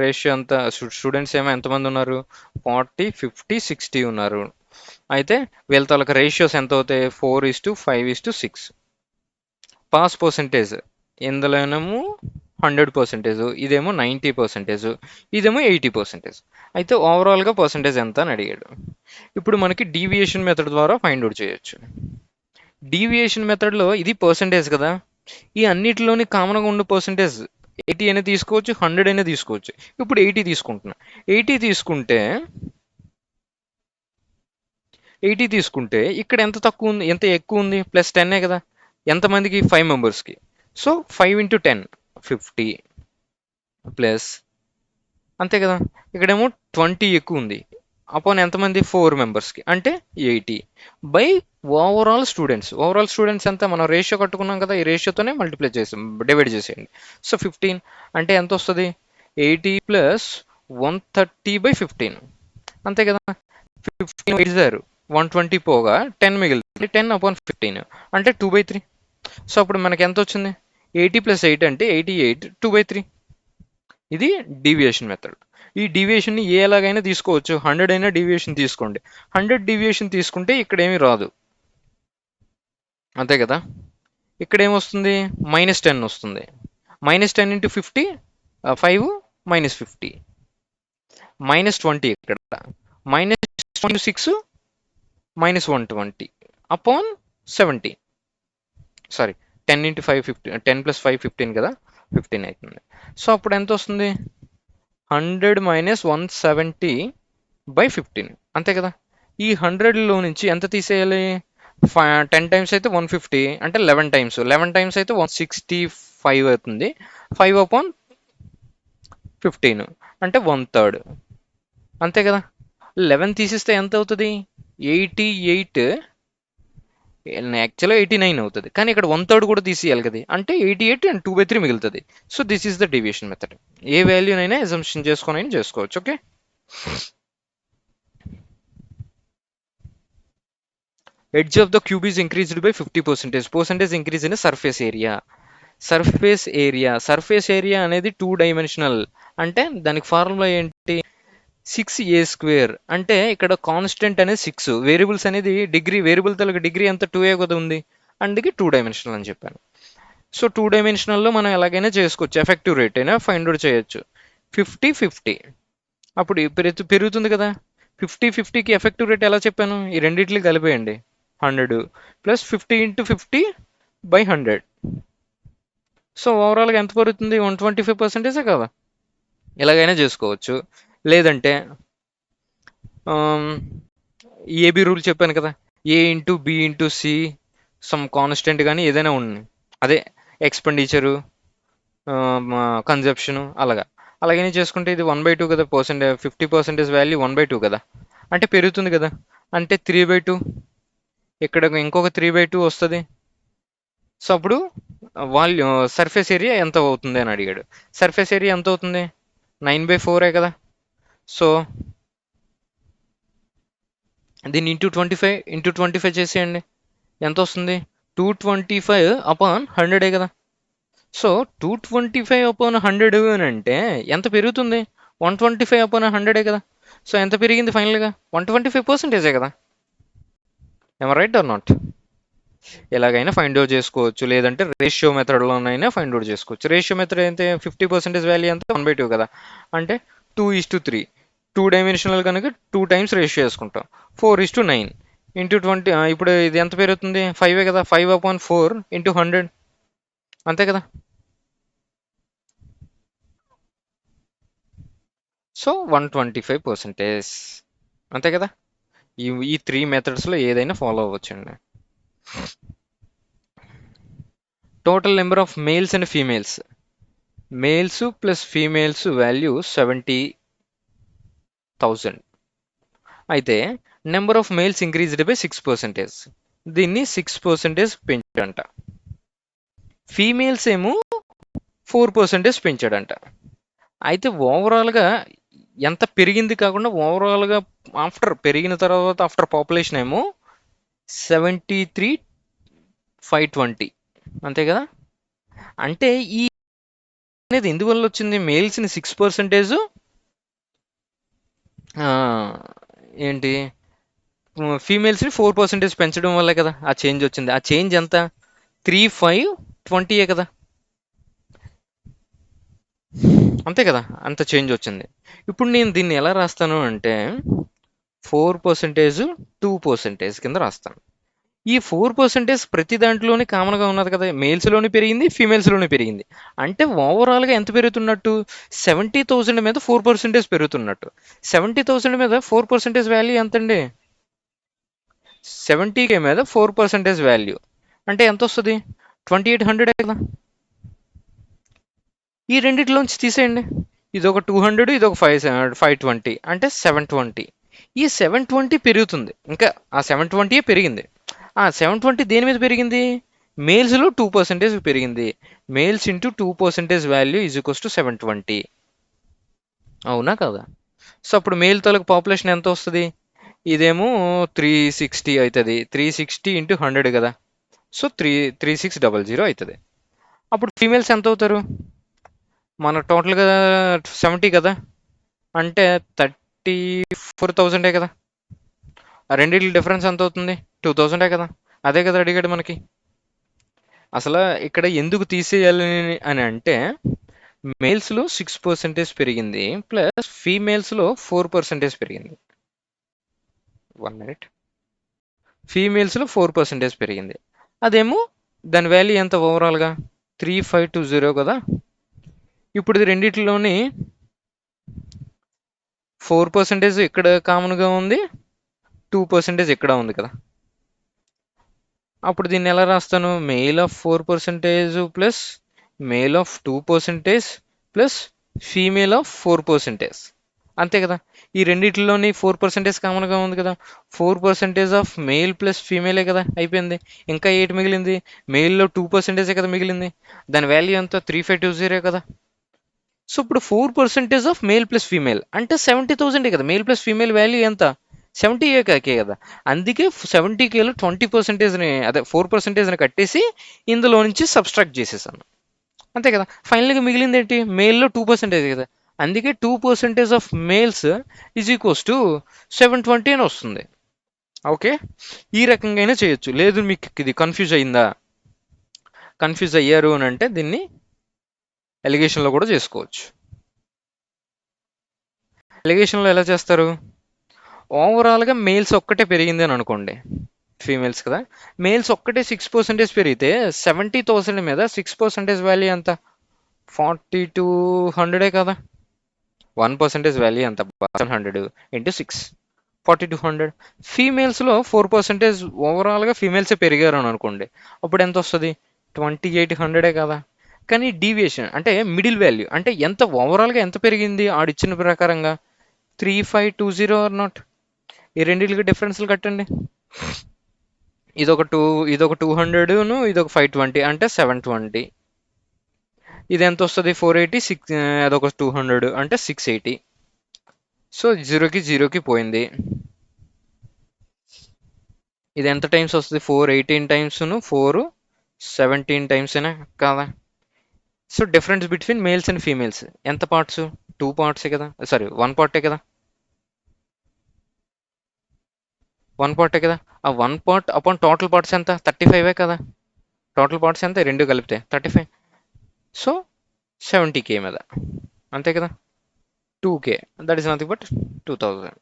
ratio అంతా, స్టూడెంట్స్ ఏమో ఎంతమంది ఉన్నారు, 40 50 60 ఉన్నారు. అయితే వీళ్ళ తాలూకా రేషియోస్ ఎంత అవుతాయి, 4:5:6. పాస్ పర్సంటేజ్ ఇందులోనేమో 100%, ఇదేమో 90%, ఇదేమో 80%. అయితే ఓవరాల్గా పర్సంటేజ్ ఎంత అని అడిగాడు. ఇప్పుడు మనకి డీవియేషన్ మెథడ్ ద్వారా ఫైండ్ అవుట్ చేయొచ్చు. డీవియేషన్ మెథడ్లో ఇది పర్సంటేజ్ కదా, ఈ అన్నిటిలోని కామన్గా ఉన్న పర్సంటేజ్ 80 అయినా తీసుకోవచ్చు, 100 అయినా తీసుకోవచ్చు. ఇప్పుడు 80 తీసుకుంటున్నా, 80 తీసుకుంటే 80 తీసుకుంటే ఇక్కడ ఎంత తక్కువ ఉంది, ఎంత ఎక్కువ ఉంది, +10 కదా. ఎంతమందికి, 5 మెంబర్స్కి. సో 5 × 10 50 ప్లస్, అంతే కదా. ఇక్కడేమో 20 ఎక్కువ ఉంది, అపోన్ ఎంతమంది, 4 మెంబర్స్కి అంటే 80 బై ఓవరాల్ స్టూడెంట్స్ ఎంత, మనం రేషియో కట్టుకున్నాం కదా, ఈ రేషియోతోనే మల్టిప్లై చేసాం, డివైడ్ చేసేయండి. సో 15 అంటే ఎంత వస్తుంది, 80 + 130/15. అంతే కదా. 15 వేసారు, 120 పోగా 10 మిగిలింది, 10/15 అంటే 2/3. సో అప్పుడు మనకి ఎంత వచ్చింది, 80 + 8 అంటే 88, 2/3. ఇది డీవియేషన్ మెథడ్. ఈ డీవియేషన్ని ఎలాగైనా తీసుకోవచ్చు. 100 అయినా డీవియేషన్ తీసుకోండి. 100 డీవియేషన్ తీసుకుంటే ఇక్కడ ఏమీ రాదు, అంతే కదా. ఇక్కడ ఏమొస్తుంది, -10 వస్తుంది. -10 ఇంటూ 50, 5 -50, -20 ఇక్కడ, -6 -120 అపాన్ 70. సారీ, 10 ఇంటూ 5 15, 10 + 5 15 కదా, 15 అవుతుంది. సో అప్పుడు ఎంత వస్తుంది, 100 - 170/15, అంతే కదా. ఈ 100లో నుంచి ఎంత తీసేయాలి, 10 టైమ్స్ అయితే 150, అంటే 11 టైమ్స్, 11 టైమ్స్ అయితే 165 అవుతుంది. 5/15 అంటే 1/3, అంతే కదా. 11 తీసిస్తే ఎంత అవుతుంది, 88, యాక్చువల్గా 89 అవుతుంది, కానీ ఇక్కడ 1/3 కూడా తీసేయాలి కదా, అంటే 88 అండ్ 2/3 మిగులుతుంది. So this is the deviation method. ఏ వాల్యూనైనా అజంప్షన్ చేసుకొని అయినా చేసుకోవచ్చు. Okay, edge of the cube is increased by 50%. Percentage increase in surface area. Surface area అనేది 2 డైమెన్షనల్. అంటే దానికి ఫార్ములా ఏంటి, 6a². అంటే ఇక్కడ కాన్స్టెంట్ అనేది 6, వేరియబుల్స్ అనేది డిగ్రీ, వేరియబుల్ తలకి డిగ్రీ ఎంత 2a కదా ఉంది, అందుకే 2 డైమెన్షనల్ అని చెప్పాను. సో 2 డైమెన్షనల్లో మనం ఎలాగైనా చేసుకోవచ్చు, ఎఫెక్టివ్ రేట్ అయినా ఫైండ్ అవుట్ చేయొచ్చు. 50 అప్పుడు పెరుగుతుంది కదా. 50కి ఎఫెక్టివ్ రేట్ ఎలా చెప్పాను, ఈ రెండిట్లు కలిపేయండి, 100 + 50 × 50/100. సో ఓవరాల్గా ఎంత పెరుగుతుంది, 125% కదా. ఎలాగైనా చేసుకోవచ్చు. లేదంటే ఏబి రూల్ చెప్పాను కదా, A × B × C some constant కానీ ఏదైనా ఉంది, అదే ఎక్స్పెండిచరు, కన్జప్షను, అలాగైనా చేసుకుంటే ఇది 1/2 కదా, 50% వాల్యూ 1/2 కదా, అంటే పెరుగుతుంది కదా, అంటే 3/2, ఇక్కడ ఇంకొక 3/2 వస్తుంది. సో అప్పుడు సర్ఫేస్ ఏరియా ఎంత అవుతుంది అని అడిగాడు. సర్ఫేస్ ఏరియా ఎంత అవుతుంది, 9/4 కదా. సో దీన్ని ఇంటూ 25 చేసేయండి, ఎంత వస్తుంది, 225/100 కదా. సో 225/100 అని అంటే ఎంత పెరుగుతుంది, 125/100 కదా. సో ఎంత పెరిగింది ఫైనల్గా, 125% కదా. ఏమ రైట్ ఆర్ నాట్. ఎలాగైనా ఫైండ్ అవుట్ చేసుకోవచ్చు, లేదంటే రేషియో మెథడ్లోనైనా ఫైండ్ అవుట్ చేసుకోవచ్చు. రేషియో మెథడ్ అయితే 50% వాల్యూ అంతా 1/2 కదా, అంటే 2:3. 2 డైమెన్షనల్ కనుక 2 టైమ్స్ రేషియో వేసుకుంటాం, 4:9 ఇంటూ 20. ఇప్పుడు ఇది ఎంత పెరుగుతుంది, 5 కదా, 5/4 ఇంటూ 100, అంతే కదా. సో 125%, అంతే కదా. ఈ 3 మెథడ్స్లో ఏదైనా ఫాలో అవ్వచ్చండి. Total number of males and females, males plus females value 70,000. అయితే number of males increased by 6%. దీన్ని 6% పెంచాడంట. ఫీమేల్స్ ఏమో 4% పెంచాడంట. అయితే ఓవరాల్గా ఎంత పెరిగింది కాకుండా ఓవరాల్గా ఆఫ్టర్ పెరిగిన తర్వాత ఆఫ్టర్ పాపులేషన్ ఏమో 73,520, అంతే కదా. అంటే ఈ అనేది ఎందువల్ల వచ్చింది, మేల్స్ని 6%, ఏంటి ఫీమేల్స్ని 4% పెంచడం వల్ల కదా ఆ చేంజ్ వచ్చింది. ఆ చేంజ్ ఎంత, 3,520 కదా, అంతే కదా, అంత చేంజ్ వచ్చింది. ఇప్పుడు నేను దీన్ని ఎలా రాస్తాను అంటే 4%, 2% కింద రాస్తాను. ఈ 4% ప్రతి దాంట్లోనే కామన్గా ఉన్నది కదా, మేల్స్లోని పెరిగింది, ఫీమేల్స్లోని పెరిగింది. అంటే ఓవరాల్గా ఎంత పెరుగుతున్నట్టు, 70,000 మీద 4% పెరుగుతున్నట్టు. 70,000 మీద 4% వాల్యూ ఎంతండి, 70K మీద 4% వాల్యూ అంటే ఎంత వస్తుంది, 2,800 కదా. ఈ రెండిట్లోంచి తీసేయండి, ఇది ఒక 200, ఇది ఒక 520, అంటే 720. ఈ 720 పెరుగుతుంది, ఇంకా ఆ 720 పెరిగింది. ఆ 720 దేని మీద పెరిగింది, మేల్స్లో 2% పెరిగింది. Males into 2% value is equals to 720, అవునా కదా. సో అప్పుడు మేల్ తాలూకు పాపులేషన్ ఎంత వస్తుంది, ఇదేమో 360 అవుతుంది, 360 ఇంటూ 100 కదా. సో 3600 అవుతుంది. అప్పుడు ఫీమేల్స్ ఎంత అవుతారు, మన టోటల్గా 70 కదా, అంటే 34,000 కదా. ఆ రెండింటి డిఫరెన్స్ ఎంత అవుతుంది? 2,000 కదా. అదే కదా అడిగాడు మనకి. అసలు ఇక్కడ ఎందుకు తీసేయాలి అని అంటే, మేల్స్లో 6% పెరిగింది, ప్లస్ ఫీమేల్స్లో 4% పెరిగింది. 1 మినిట్. ఫీమేల్స్లో 4% పెరిగింది. అదేమో దాని వాల్యూ ఎంత ఓవరాల్గా? 3520 కదా. ఇప్పుడు ఇది రెండిట్లోని 4% ఇక్కడ కామన్గా ఉంది, 2% ఇక్కడ ఉంది కదా. అప్పుడు దీన్ని ఎలా రాస్తాను? Mail of 4% plus male of 2% plus female of 4%. అంతే కదా. ఈ రెండిట్లోని 4% కామన్గా ఉంది కదా. 4% ఆఫ్ మేల్ ప్లస్ ఫీమేలే కదా, అయిపోయింది. ఇంకా 8 మిగిలింది. మెయిల్లో 2% కదా మిగిలింది. దాని వాల్యూ ఎంత? 3520 కదా. సో ఇప్పుడు 4% ఆఫ్ మేల్ ప్లస్ ఫీమేల్ అంటే 70,000 కదా. మేల్ ప్లస్ ఫీమేల్ వాల్యూ ఎంత? 70K కదా. అందుకే 70Kలో 20%ని, అదే 4%ని కట్టేసి ఇందులో నుంచి సబ్స్ట్రాక్ట్ చేసేసాను. అంతే కదా. ఫైనల్గా మిగిలింది ఏంటి? మేల్లో 2% కదా. అందుకే 2% of males is equals to 720 అని వస్తుంది. ఓకే, ఈ రకంగా అయినా చేయొచ్చు. లేదు మీకు ఇది కన్ఫ్యూజ్ అయిందా, కన్ఫ్యూజ్ అయ్యారు అని అంటే దీన్ని ఎలిగేషన్లో కూడా చేసుకోవచ్చు. ఎలిగేషన్లో ఎలా చేస్తారు? ఓవరాల్గా మేల్స్ ఒక్కటే పెరిగింది అని అనుకోండి, ఫీమేల్స్ కదా. మేల్స్ ఒక్కటే 6% పెరిగితే 70,000 మీద 6% వాల్యూ ఎంత? 4200 కదా. 1% వాల్యూ ఎంత? 700 ఇంటూ 6, 4200. ఫీమేల్స్లో 4% ఓవరాల్గా ఫీమేల్సే పెరిగారు అని అనుకోండి, అప్పుడు ఎంత వస్తుంది? 2800 కదా. కానీ డీవియేషన్ అంటే మిడిల్ వాల్యూ అంటే ఎంత ఓవరాల్గా ఎంత పెరిగింది ఆడిచ్చిన ప్రకారంగా? 3520 ఆర్ నాట్. ఈ రెండింటికి డిఫరెన్స్లు కట్టండి. ఇదొక 200ను, ఇదొక 520 అంటే 720. ఇది ఎంత వస్తుంది? 480, 6, అదొక 200 అంటే 680. సో జీరోకి జీరోకి పోయింది. ఇది ఎంత టైమ్స్ వస్తుంది? 418 టైమ్స్ను 417 టైమ్స్ అయినా కాదా. So difference between males and females ఎంత పార్ట్స్? 2 పార్ట్సే కదా, సారీ 1 పార్టే కదా. 1 పార్టే కదా. ఆ 1 పార్ట్ అపాన్ టోటల్ పార్ట్స్ ఎంత? 35 కదా. టోటల్ పార్ట్స్ ఎంత? రెండు కలిపితే 35. సో 70K మీద, అంతే కదా. 2K, that is nothing but 2000.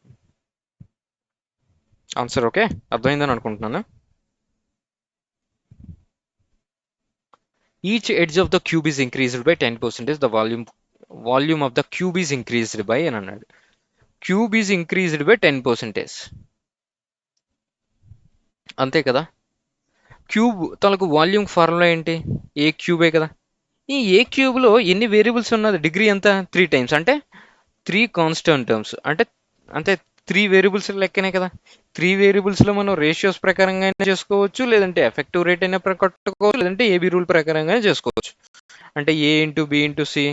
Answer okay, అర్థమైందని అనుకుంటున్నాను. Each edge of the cube is increased by 10%. The volume of the cube is increased by అని అన్నాడు. క్యూబ్ ఈజ్ ఇంక్రీజ్డ్ బై 10%, అంతే కదా. క్యూబ్ తనకు వాల్యూమ్ ఫార్ములా ఏంటి? ఏ క్యూబే కదా. ఈ ఏ క్యూబ్లో ఎన్ని వేరియబుల్స్ ఉన్నది? డిగ్రీ ఎంత? 3 టైమ్స్ అంటే 3 కాన్స్టెంట్ టర్మ్స్ అంటే అంతే. 3 వేరియబుల్స్ లెక్కనే కదా. 3 వేరియబుల్స్లో మనం రేషియోస్ ప్రకారంగా అయినా చేసుకోవచ్చు, లేదంటే ఎఫెక్టివ్ రేట్ అయినా కట్టుకోవచ్చు, లేదంటే ఏబీ రూల్ ప్రకారంగా చేసుకోవచ్చు. అంటే A into B into C,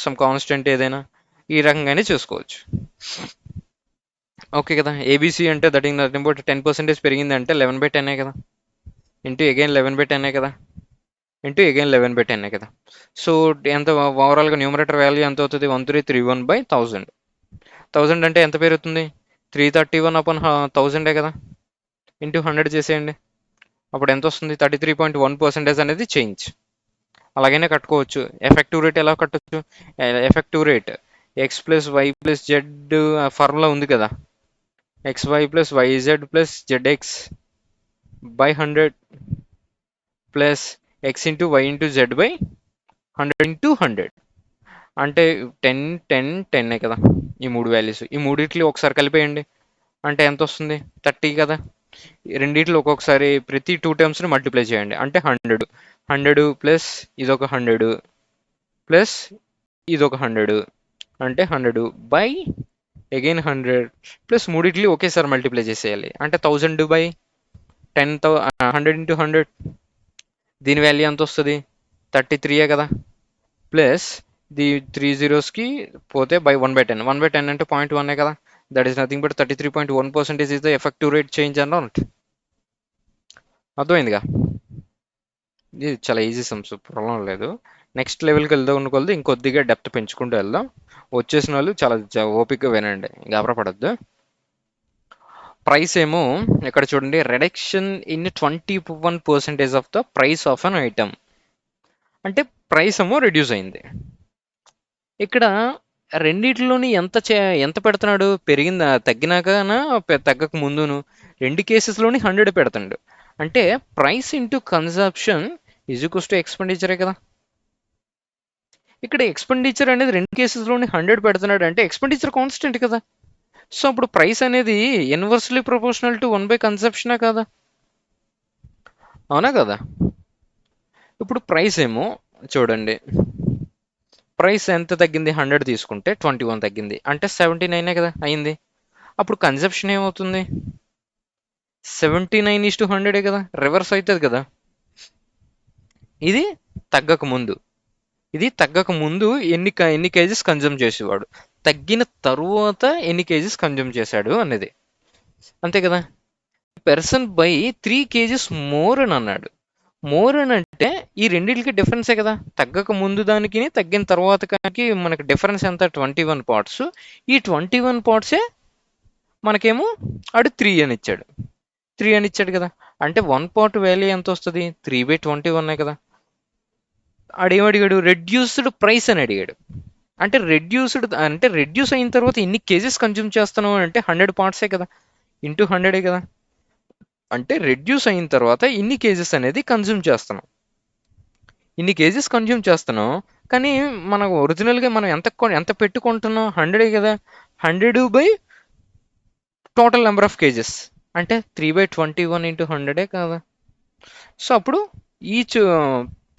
some constant ఏదైనా, ఈ రకంగానే చేసుకోవచ్చు. ఓకే కదా. ఏబీసీ అంటే దట్ ఇన్ నథింగ్ బట్ 10% పెరిగింది అంటే 11/10 కదా. ఇంటూ అగైన్ 11/10 కదా. ఇంటూ అగైన్ 11/10 కదా. సో ఎంత ఓవరాల్గా న్యూమరేటర్ వాల్యూ ఎంత అవుతుంది? 1331/1000. 1000 అంటే ఎంత పెరుగుతుంది? 331/1000 కదా. ఇంటూ 100 చేసేయండి, అప్పుడు ఎంత వస్తుంది? 33.1% అనేది చేంజ్. అలాగైనా కట్టుకోవచ్చు. ఎఫెక్టివ్ రేట్ ఎలా కట్టొచ్చు? Effective rate X plus Y plus Z formula ఉంది కదా. XY plus YZ plus ZX by 100 plus X into Y into Z by 100 into 100 అంటే 10 10 10 కదా. ఈ మూడు వాల్యూస్, ఈ మూడిట్లు ఒకసారి కలిపేయండి అంటే ఎంత వస్తుంది? 30 కదా. రెండిట్లో ఒక్కొక్కసారి ప్రతి 2 టర్మ్స్ని మల్టిప్లై చేయండి అంటే 100. 100 ప్లస్ ఇదొక 100 ప్లస్ ఇదొక 100 అంటే 100 బై అగైన్ 100 ప్లస్ మూడిట్లు ఒకేసారి మల్టిప్లై చేసేయాలి అంటే 1000 బై 10, 100 ఇంటూ 100. దీని వాల్యూ ఎంత వస్తుంది? 33 కదా. ప్లస్ ది 3 జీరోస్కి పోతే బై 1/10. 1/10 అంటే 0.1 కదా. That is nothing but 33.1% is the effective rate change అన్నట్. అర్థమైందిగా. ఇది చాలా ఈజీ సమ్స్, ప్రాబ్లం లేదు. నెక్స్ట్ లెవెల్కి వెళ్దాం అనుకోలేదు ఇంకొద్దిగా డెప్త్ పెంచుకుంటూ వెళ్దాం. వచ్చేసిన వాళ్ళు చాలా ఓపికగా వినండి, గాబరా పడద్దు. ప్రైస్ ఏమో ఇక్కడ చూడండి, reduction in 21% of the price of an item, అంటే ప్రైస్ ఏమో రెడ్యూస్ అయింది. ఇక్కడ రెండిట్లోని ఎంత పెడుతున్నాడు, పెరిగిందా తగ్గినాకనా తగ్గక ముందును? రెండు కేసెస్లోని 100 పెడుతున్నాడు. అంటే price into consumption is equals to ఎక్స్పెండిచరే కదా. ఇక్కడ ఎక్స్పెండిచర్ అనేది రెండు కేసెస్లోని 100 పెడుతున్నాడు అంటే ఎక్స్పెండిచర్ కాన్స్టెంట్ కదా. సో అప్పుడు ప్రైస్ అనేది ఇన్వర్స్లీ ప్రపోర్షనల్ టు 1/కన్సెప్షనా కదా, అవునా కదా. ఇప్పుడు ప్రైస్ ఏమో చూడండి, ప్రైస్ ఎంత తగ్గింది, 100 తీసుకుంటే 21 తగ్గింది అంటే 79 కదా అయింది. అప్పుడు కన్సెప్షన్ ఏమవుతుంది, 79:100 కదా, రివర్స్ అవుతుంది కదా. ఇది తగ్గక ముందు, ఇది తగ్గక ముందు ఎన్ని కేజెస్ కన్జ్యూమ్ చేసేవాడు, తగ్గిన తరువాత ఎన్ని కేజెస్ కన్జ్యూమ్ చేశాడు అనేది, అంతే కదా. పర్సన్ బై 3 kgs మోర్ అని అన్నాడు. మోర్ అని అంటే ఈ రెండింటికి డిఫరెన్సే కదా, తగ్గక ముందు దానికి తగ్గిన తర్వాతకి మనకి డిఫరెన్స్ ఎంత, 21 పార్ట్స్. ఈ 21 పార్ట్సే మనకేమో ఆడు 3 అని ఇచ్చాడు, 3 అని ఇచ్చాడు కదా. అంటే 1 పార్ట్ వాల్యూ ఎంత వస్తుంది, 3/21 కదా. ఆడేమడిగాడు, రెడ్యూస్డ్ ప్రైస్ అని అడిగాడు. అంటే రెడ్యూస్ అయిన తర్వాత ఎన్ని కేజెస్ కన్జ్యూమ్ చేస్తున్నావు అంటే 100 పార్ట్సే కదా, ఇంటూ 100 కదా. అంటే రెడ్యూస్ అయిన తర్వాత ఇన్ని కేజెస్ అనేది కన్జ్యూమ్ చేస్తున్నాం, ఇన్ని కేజెస్ కన్జ్యూమ్ చేస్తున్నాం. కానీ మనకు ఒరిజినల్గా మనం ఎంత పెట్టుకుంటున్నాం, 100 కదా. 100 టోటల్ నెంబర్ ఆఫ్ కేజెస్ అంటే 3/21 ఇంటూ 100 కదా. సో అప్పుడు ఈచ్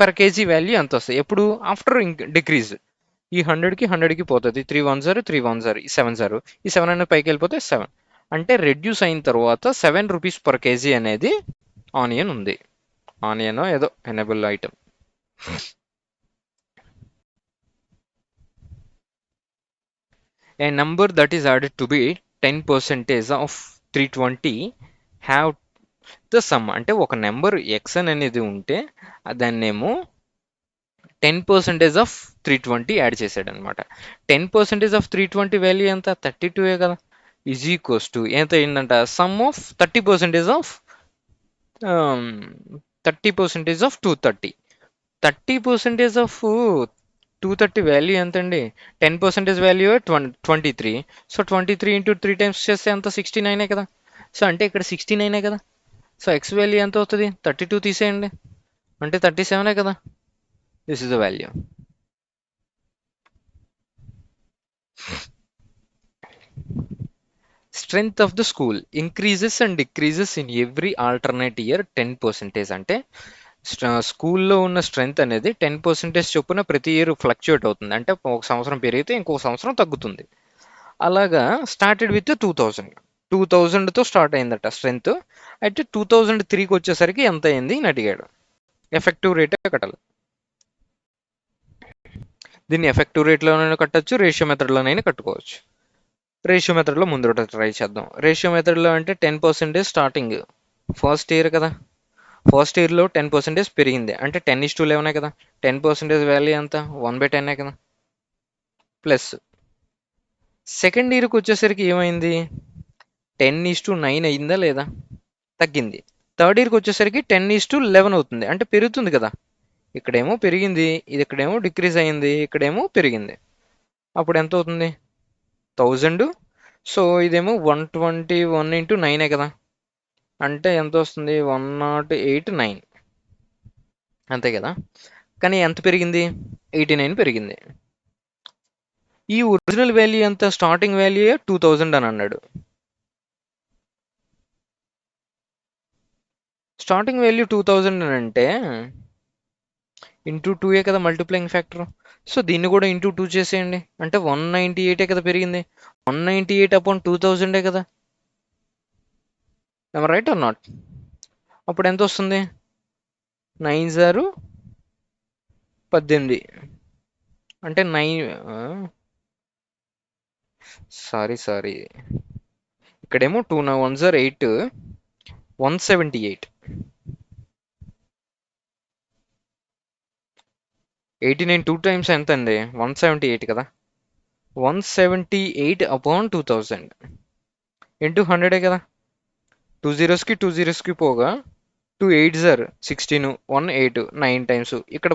పర్ కేజీ వాల్యూ ఎంత వస్తుంది, ఎప్పుడు ఆఫ్టర్ డిక్రీజ్. ఈ 100కి పోతుంది, 3 1 0 3 1 0 7 0, ఈ 7 అనేది పైకి వెళ్ళిపోతే 7, అంటే రెడ్యూస్ అయిన తర్వాత 7 రూపీస్ పర్ కేజీ అనేది ఆనియన్ ఉంది. ఆనియన్ ఏదో enable item. A number that is added to be 10% of 320 have the sum, అంటే ఒక నెంబర్ ఎక్స్ అనేది ఉంటే దాన్నేమో 10% ఆఫ్ 320 యాడ్ చేశాడు అనమాట. 10% ఆఫ్ 320 వాల్యూ ఎంత, 32 కదా. ఈజ్ ఈక్వల్స్ టు ఎంత అయిందంట, some of 30% of 30% of 230. 30% of 230 value ఎంత అండి, 10% వాల్యూ 23. సో 23 ఇంటూ 3 టైమ్స్ చేస్తే ఎంత, 69 కదా. సో అంటే ఇక్కడ 69 కదా. సో ఎక్స్ వాల్యూ ఎంత అవుతుంది, 32 తీసేయండి అంటే 37 కదా. This is the value. Strength of the school increases and decreases in every alternate year 10%. అంటే స్కూల్లో ఉన్న స్ట్రెంగ్త్ అనేది 10% చొప్పున ప్రతి ఇయర్ ఫ్లక్చుయేట్ అవుతుంది. అంటే ఒక సంవత్సరం పెరిగితే ఇంకొక సంవత్సరం తగ్గుతుంది. అలాగా స్టార్టెడ్ విత్ 2000తో స్టార్ట్ అయిందట స్ట్రెంగ్త్. అయితే 2003కి వచ్చేసరికి ఎంత అయింది అని అడిగాడు. ఎఫెక్టివ్ రేటే కట్టాలి. దీన్ని ఎఫెక్టివ్ రేట్లోనైనా కట్టచ్చు, రేషియో మెథడ్లోనైనా కట్టుకోవచ్చు. రేషియో మెథడ్లో ముందు ట్రై చేద్దాం. రేషియో మెథడ్లో అంటే 10% స్టార్టింగ్ ఫస్ట్ ఇయర్ కదా. ఫస్ట్ ఇయర్లో 10% పెరిగింది అంటే 10:11 కదా. 10% వాల్యూ ఎంత, 1/10 కదా. ప్లస్ సెకండ్ ఇయర్కి వచ్చేసరికి ఏమైంది, 10:9 అయిందా లేదా, తగ్గింది. థర్డ్ ఇయర్కి వచ్చేసరికి 10:11 అవుతుంది అంటే పెరుగుతుంది కదా. ఇక్కడేమో పెరిగింది, ఇది ఇక్కడేమో డిక్రీజ్ అయింది, ఇక్కడేమో పెరిగింది. అప్పుడు ఎంత అవుతుంది, 1000. సో ఇదేమో 121 ఇంటూ 9 కదా, అంటే ఎంత వస్తుంది, 1089 అంతే కదా. కానీ ఎంత పెరిగింది, 89 పెరిగింది. ఈ ఒరిజినల్ వాల్యూ ఎంత, స్టార్టింగ్ వాల్యూ 2000 అని అన్నాడు. స్టార్టింగ్ వాల్యూ 2000 అని అంటే ఇంటూ 2 కదా మల్టిప్లయింగ్ ఫ్యాక్టర్. సో దీన్ని కూడా ఇంటూ 2 చేసేయండి అంటే 198 కదా పెరిగింది. 198 అపాన్ 2000 కదా, రైట్ ఆర్ నాట్. అప్పుడు ఎంత వస్తుంది, 9 18 అంటే 9 సారీ ఇక్కడేమో 2 1 8 178. 89 టూ టైమ్స్ ఎంత అండి? 178 కదా. 178 అపాన్ 2000 ఇంటూ 100 కదా. టూ జీరోస్కి టూ జీరోస్కి పోగా 2 8 సార్ 16, 1 8 9 టైమ్స్. ఇక్కడ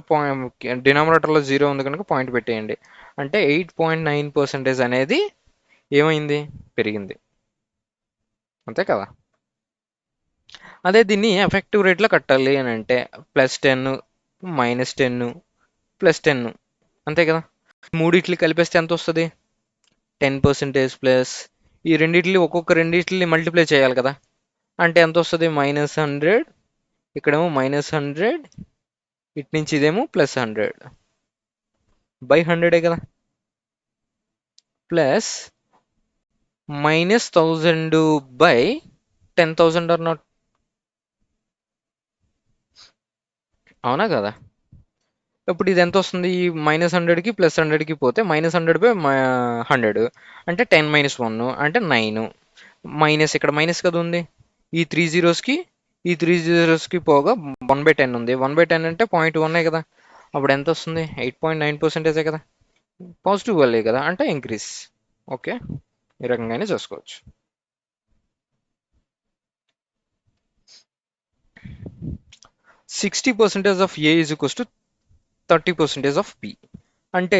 డినామినేటర్లో జీరో ఉంది కనుక పాయింట్ పెట్టేయండి. అంటే 8.9% అనేది ఏమైంది? పెరిగింది. అంతే కదా. అదే దీన్ని ఎఫెక్టివ్ రేట్లో కట్టాలి అని అంటే +10, -10, +10 అంతే కదా. మూడిట్లు కలిపేస్తే ఎంత వస్తుంది? 10% ప్లస్ ఈ రెండిట్లు ఒక్కొక్క రెండిట్లని మల్టిప్లై చేయాలి కదా. అంటే ఎంత వస్తుంది? -100, ఇక్కడేమో -100, ఇటు నుంచి ఇదేమో +100 బై 100 కదా. Plus -1000 by 10,000 or not. అవునా కదా. ఇప్పుడు ఇది ఎంత వస్తుంది? ఈ -100కి +100కి పోతే -100/100 అంటే 10 - 1 అంటే 9 మైనస్ ఇక్కడ మైనస్ కదా ఉంది. ఈ త్రీ జీరోస్కి పోగా 1/10 ఉంది. 1/10 అంటే 0.1 కదా. అప్పుడు ఎంత వస్తుంది? 8.9% కదా. పాజిటివ్ వాల్యూ కదా, అంటే ఇంక్రీస్. ఓకే, ఈ రకంగానే చేసుకోవచ్చు. %60 of A is equals to 30% of B. అంటే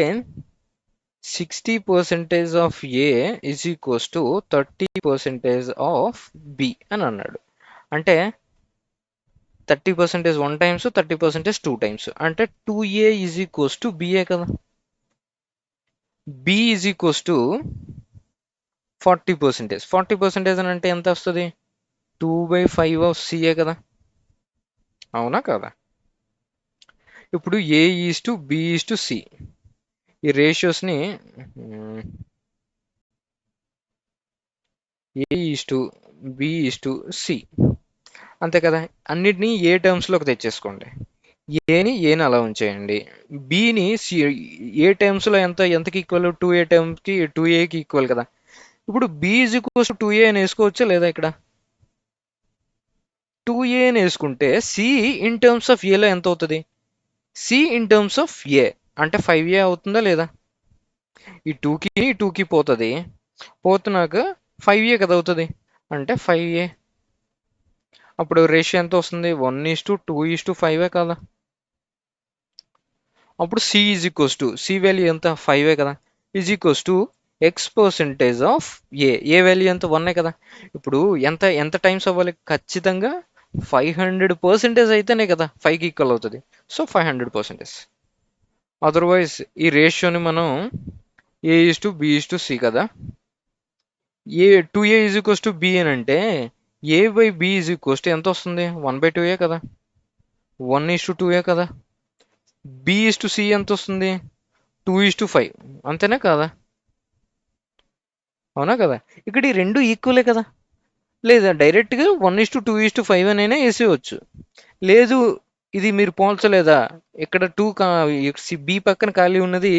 60% of A is equals to 30% of B అని అన్నాడు. అంటే 30% 1 టైమ్స్, 30% 2 టైమ్స్. అంటే 2a is equals to B A కదా. B is equals to 40%. 40% అని అంటే ఎంత వస్తుంది? 2/5 ఆఫ్ సిఏ కదా. అవునా కదా. ఇప్పుడు A is to B is to C ఈ రేషియోస్ని A is to B is to C అంతే కదా. అన్నిటినీ ఏ టర్మ్స్లోకి తెచ్చేసుకోండి. ఏని అలా ఉంచేయండి. బిని సి ఏ టర్మ్స్లో ఎంతకి ఈక్వల్? 2a టర్మ్కి 2aకి ఈక్వల్ కదా. ఇప్పుడు బి ఈజ్ ఈక్వల్స్ 2a అని వేసుకోవచ్చా లేదా? ఇక్కడ 2a అని వేసుకుంటే సి ఇన్ టర్మ్స్ ఆఫ్ ఏలో ఎంత అవుతుంది? సి ఇన్ టర్మ్స్ ఆఫ్ ఏ అంటే 5a అవుతుందా లేదా? ఈ 2కి పోతుంది. పోతున్నాక 5a కదా అవుతుంది. అంటే 5a. అప్పుడు రేషియో ఎంత వస్తుంది? 1:2:5 కదా. అప్పుడు C is equals to C value ఎంత? 5 కదా. Is equals to X% of A value ఎంత? 1 కదా. ఇప్పుడు ఎంత ఎంత టైమ్స్ అవ్వాలి? ఖచ్చితంగా 500% అయితేనే కదా 5కి ఈక్వల్ అవుతుంది. సో 500%. అదర్వైజ్ ఈ రేషియోని మనం A:B:C కదా. 2a is equals to be అని అంటే A/B ఈజ్ ఈక్వల్స్ టు ఎంత వస్తుంది? 1/2a కదా. 1:2a కదా. B:C ఎంత వస్తుంది? 2:5 అంతేనా కదా. అవునా కదా. ఇక్కడ ఈ రెండు ఈక్వలే కదా. లేదా డైరెక్ట్గా 1:2:5 అనైనా వేసేయచ్చు. లేదు ఇది మీరు పోల్చలేదా, ఇక్కడ బి పక్కన ఖాళీ ఉన్నది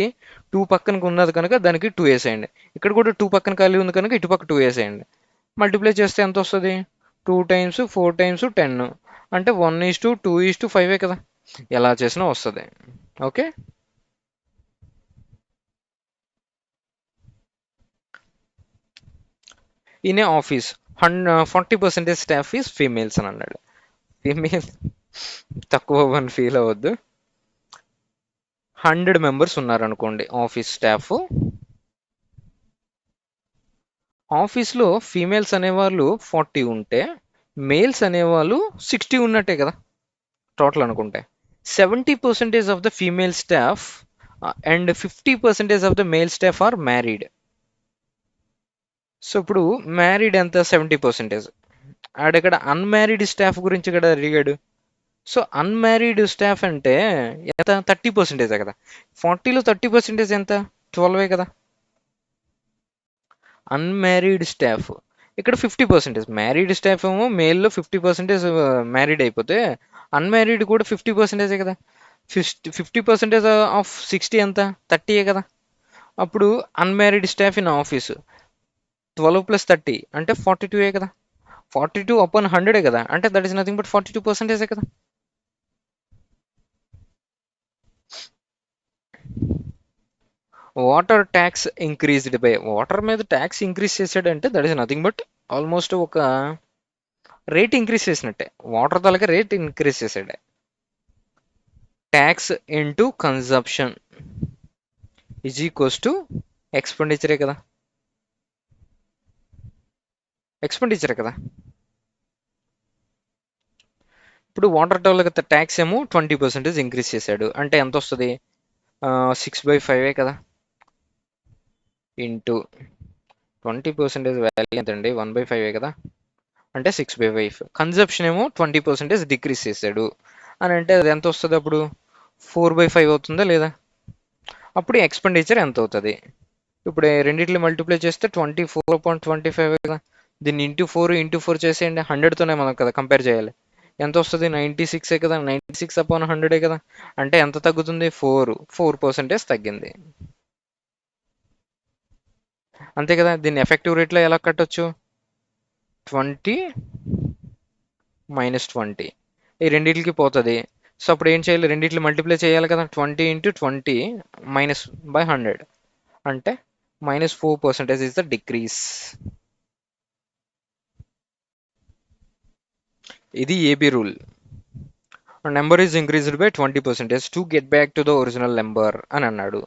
2 పక్కనకు ఉన్నది కనుక దానికి 2 వేసేయండి. ఇక్కడ కూడా 2 పక్కన ఖాళీ ఉంది కనుక ఇటు పక్క 2 వేసేయండి. మల్టిప్లై చేస్తే ఎంత వస్తుంది? 2 టైమ్స్ 4 టైమ్స్ 10 అంటే 1:2:5 కదా. ఎలా చేసినా వస్తుంది. Okay. In a office 40% staff is females అని అన్నాడు. ఫీమేల్ తక్కువ అని ఫీల్ అవ్వద్దు. 100 మెంబర్స్ ఉన్నారనుకోండి ఆఫీస్ స్టాఫ్. ఆఫీస్లో ఫీమేల్స్ అనేవాళ్ళు 40 ఉంటే మేల్స్ అనేవాళ్ళు 60 ఉన్నట్టే కదా టోటల్ అనుకుంటే. 70% of the female staff and 50% of the male staff are married. So ఇప్పుడు మ్యారీడ్ ఎంత? 70%. ఆడక్కడ అన్మ్యారీడ్ స్టాఫ్ గురించి కూడా అడిగాడు. సో అన్మ్యారీడ్ స్టాఫ్ అంటే ఎంత? 30% కదా. 40లో 30% ఎంత? 12 కదా. అన్మ్యారీడ్ స్టాఫ్ ఇక్కడ 50%. మ్యారీడ్ స్టాఫ్ ఏమో మేల్లో 50% మ్యారీడ్ అయిపోతే అన్మ్యారీడ్ కూడా 50% కదా. 50% ఆఫ్ 60 ఎంత? 30 కదా. అప్పుడు అన్మ్యారీడ్ స్టాఫ్ ఇన్ ఆఫీస్ 12 + 30 అంటే 42 కదా. 42/100 కదా. అంటే దట్ ఈస్ నథింగ్ బట్ 42% కదా. Water tax increased by, water మీద ట్యాక్స్ ఇంక్రీజ్ చేశాడంటే that is nothing but almost ఒక రేట్ ఇంక్రీజ్ చేసినట్టే, వాటర్ తాలూకా రేట్ ఇంక్రీజ్ చేశాడు. Tax into consumption is equals to ఎక్స్పెండిచరే కదా, ఎక్స్పెండిచరే కదా. ఇప్పుడు వాటర్ తాలూకా ట్యాక్స్ ఏమో 20% ఇంక్రీజ్ చేశాడు అంటే ఎంత వస్తుంది, 6/5 కదా, ఇంటూ 20% వాల్యూ ఎంతండి, 1/5 కదా, అంటే 6/5. కన్జప్షన్ ఏమో 20% డిక్రీజ్ చేశాడు అని అంటే అది ఎంత వస్తుంది అప్పుడు, 4/5 అవుతుందా లేదా. అప్పుడు ఎక్స్పెండిచర్ ఎంత అవుతుంది, ఇప్పుడు రెండిట్లు మల్టిప్లై చేస్తే 24.25 కదా, దీన్ని ఇంటూ ఫోర్ చేసేయండి, 100తోనే మనం కదా కంపేర్ చేయాలి. ఎంత వస్తుంది, 96 కదా, 96/100 కదా, అంటే ఎంత తగ్గుతుంది, 4% తగ్గింది. అంతే కదా. దీన్ని ఎఫెక్టివ్ రేట్లో ఎలా కట్టొచ్చు, 20 - 20 ఈ రెండింటికి పోతుంది. సో అప్పుడు ఏం చేయాలి, రెండిట్లు మల్టిప్లై చేయాలి కదా, 20 × 20 -/100 అంటే -4% ఇస్ ద డిక్రీస్. ఇది A B rule. Number is increased by 20% to get back to the original number అని అన్నాడు.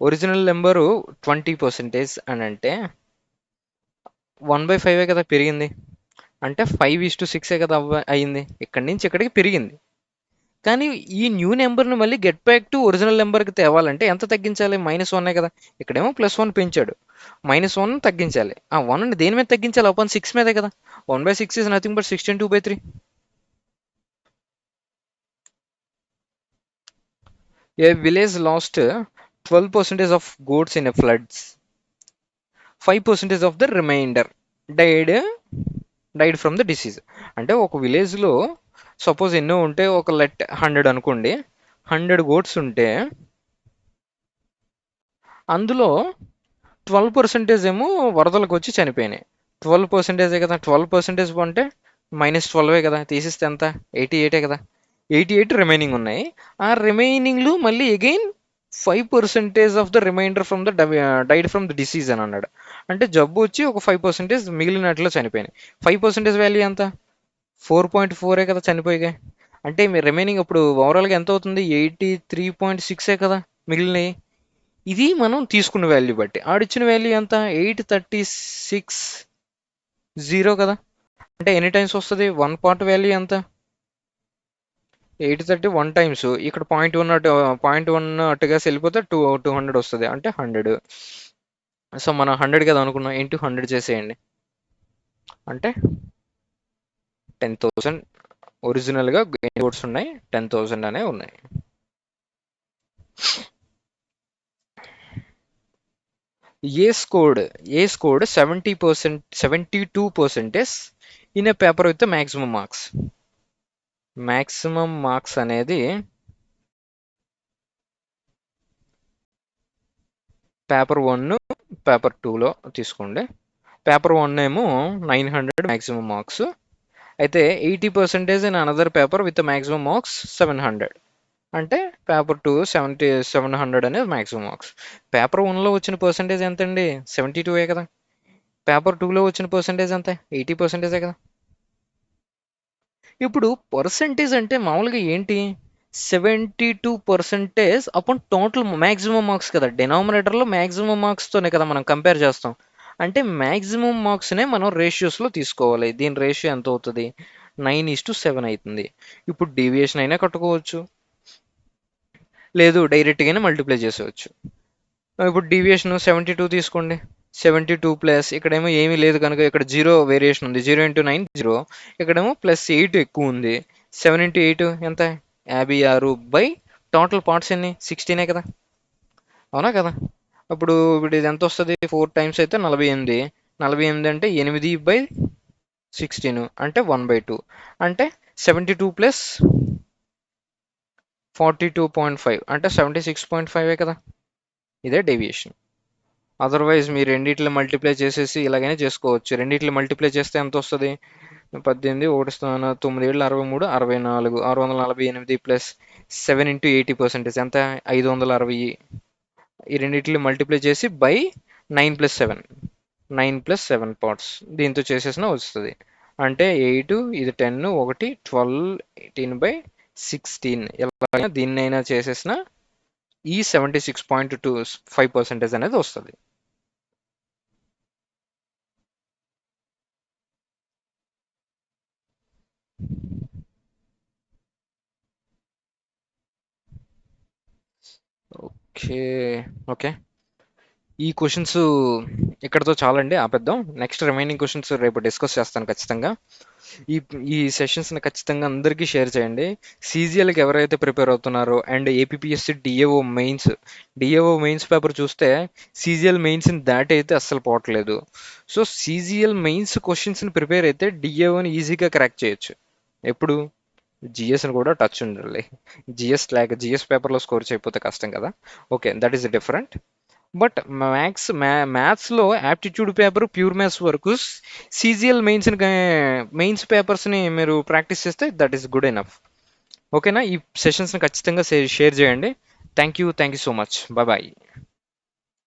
ఒరిజినల్ నెంబరు 20% అని అంటే 1/5 కదా పెరిగింది, అంటే 5:6 కదా అయ్యింది, ఇక్కడి నుంచి ఇక్కడికి పెరిగింది. కానీ ఈ న్యూ నెంబర్ని మళ్ళీ గెట్ బ్యాక్ టు ఒరిజినల్ నెంబర్కి తేవాలంటే ఎంత తగ్గించాలి, -1 కదా, ఇక్కడేమో +1 పెంచాడు, -1 తగ్గించాలి. ఆ 1ని దేని మీద తగ్గించాలి, అపాన్ 6 మీదే కదా, 1/6 is nothing but 16/2/3. A village lost 12% of goats in a floods, 5% of the remainder died from the disease. అంటే ఒక విలేజ్లో సపోజ్ ఎన్నో ఉంటే, ఒక 100 అనుకోండి, 100 గోడ్స్ ఉంటే అందులో 12% ఏమో వరదలకు వచ్చి చనిపోయినాయి. 12% కదా, 12% అంటే -12 కదా, తీసిస్తే ఎంత, 88 కదా, 88 రిమైనింగ్ ఉన్నాయి. ఆ రిమైనింగ్లు మళ్ళీ again 5% of the remainder from the died from the disease అని అన్నాడు. అంటే జబ్బు వచ్చి ఒక 5% మిగిలినట్లో చనిపోయినాయి. 5% వాల్యూ ఎంత, 4.4 కదా చనిపోయాయి. అంటే మీ రిమైనింగ్ ఇప్పుడు ఓవరాల్గా ఎంత అవుతుంది, 83.6 కదా మిగిలినవి. ఇది మనం తీసుకున్న వాల్యూ బట్టి, ఆడిచ్చిన వాల్యూ ఎంత, 836.0 కదా, అంటే ఎన్ని టైమ్స్ వస్తుంది, 1 పార్ట్ వాల్యూ ఎంత, 830 1 టైమ్స్, ఇక్కడ 0.1 అట్టుగా వెళ్ళిపోతే 200 వస్తుంది, అంటే 100. సో మనం 100 కదా అనుకున్నాం, ఇంటూ 100 చేసేయండి, అంటే 10,000. ఒరిజినల్గా గోడ్స్ ఉన్నాయి 10,000 అనే ఉన్నాయి. A scored 72% in a paper with maximum marks. Maximum marks అనేది పేపర్ 1 పేపర్ 2లో తీసుకోండి. పేపర్ 1 ఏమో 900 మ్యాక్సిమం మార్క్స్, అయితే 80% in another paper with maximum marks 700, అంటే పేపర్ 2 700 అనేది మ్యాక్సిమం మార్క్స్. పేపర్ 1లో వచ్చిన పర్సంటేజ్ ఎంత అండి, 72 కదా, పేపర్ 2లో వచ్చిన పర్సంటేజ్ ఎంత, 80% కదా. ఇప్పుడు పర్సంటేజ్ అంటే మామూలుగా ఏంటి, 72% అపాన్ టోటల్ మ్యాక్సిమం మార్క్స్ కదా, డినామినేటర్లో మ్యాక్సిమం మార్క్స్తోనే కదా మనం కంపేర్ చేస్తాం. అంటే మ్యాక్సిమం మార్క్స్నే మనం రేషియోస్లో తీసుకోవాలి. దీని రేషియో ఎంత అవుతుంది, 9:7 అవుతుంది. ఇప్పుడు డీవియేషన్ అయినా కట్టుకోవచ్చు, లేదు డైరెక్ట్గానే మల్టిప్లై చేసేవచ్చు. ఇప్పుడు డీవియేషన్ 72 తీసుకోండి, 72 ప్లస్ ఇక్కడేమో ఏమీ లేదు కనుక ఇక్కడ 0 వేరియేషన్ ఉంది, 0 × 9 0, ఇక్కడేమో +8 ఎక్కువ ఉంది, 7 × 8 ఎంత, 56 టోటల్ పార్ట్స్ ఎన్ని, 16 కదా, అవునా కదా. అప్పుడు ఇప్పుడు ఇది ఎంత వస్తుంది, 4 టైమ్స్ అయితే 48, 48 అంటే 8/16 అంటే 1/2, అంటే 72 ప్లస్ 42.5 అంటే 76.5 కదా, ఇదే డేవియేషన్. అదర్వైజ్ మీరు రెండిట్లో మల్టిప్లై చేసేసి ఇలాగైనా చేసుకోవచ్చు. రెండిట్లో మల్టిప్లై చేస్తే ఎంత వస్తుంది, 18 1 9 7 63 64 648 ప్లస్ 7 × 80% ఎంత, 560. ఈ రెండిట్లు మల్టిప్లై చేసి బై 9+7, 9+7 పార్ట్స్ దీంతో చేసేసిన వస్తుంది. అంటే 8, ఇది 10, ఒకటి 12, 18/16 ఎలా దీన్నైనా చేసేసిన ఈ 76.25% అనేది వస్తుంది. ఓకే. ఓకే, ఈ క్వశ్చన్స్ ఇక్కడతో చాలండి, ఆపేద్దాం. నెక్స్ట్ రిమైనింగ్ క్వశ్చన్స్ రేపు డిస్కస్ చేస్తాను ఖచ్చితంగా. ఈ ఈ సెషన్స్ని ఖచ్చితంగా అందరికీ షేర్ చేయండి. సీజీఎల్కి ఎవరైతే ప్రిపేర్ అవుతున్నారో and APSC DAO mains paper చూస్తే సీజీఎల్ మెయిన్స్ని దాటి అయితే అస్సలు పోవట్లేదు. సో సీజీఎల్ మెయిన్స్ క్వశ్చన్స్ని ప్రిపేర్ అయితే డిఏఓని ఈజీగా క్రాక్ చేయొచ్చు. ఎప్పుడు జిఎస్ని కూడా టచ్ ఉండాలి. జిఎస్ పేపర్లో స్కోర్ చేయకపోతే కష్టం కదా. Okay, that is different. But మ్యాథ్స్లో యాప్టిట్యూడ్ పేపర్, ప్యూర్ మ్యాథ్స్ వరకు మెయిన్స్ పేపర్స్ని మీరు ప్రాక్టీస్ చేస్తే దట్ ఈస్ గుడ్ ఎనఫ్. ఓకేనా, ఈ సెషన్స్ని ఖచ్చితంగా షేర్ చేయండి. Thank you so much. Bye bye.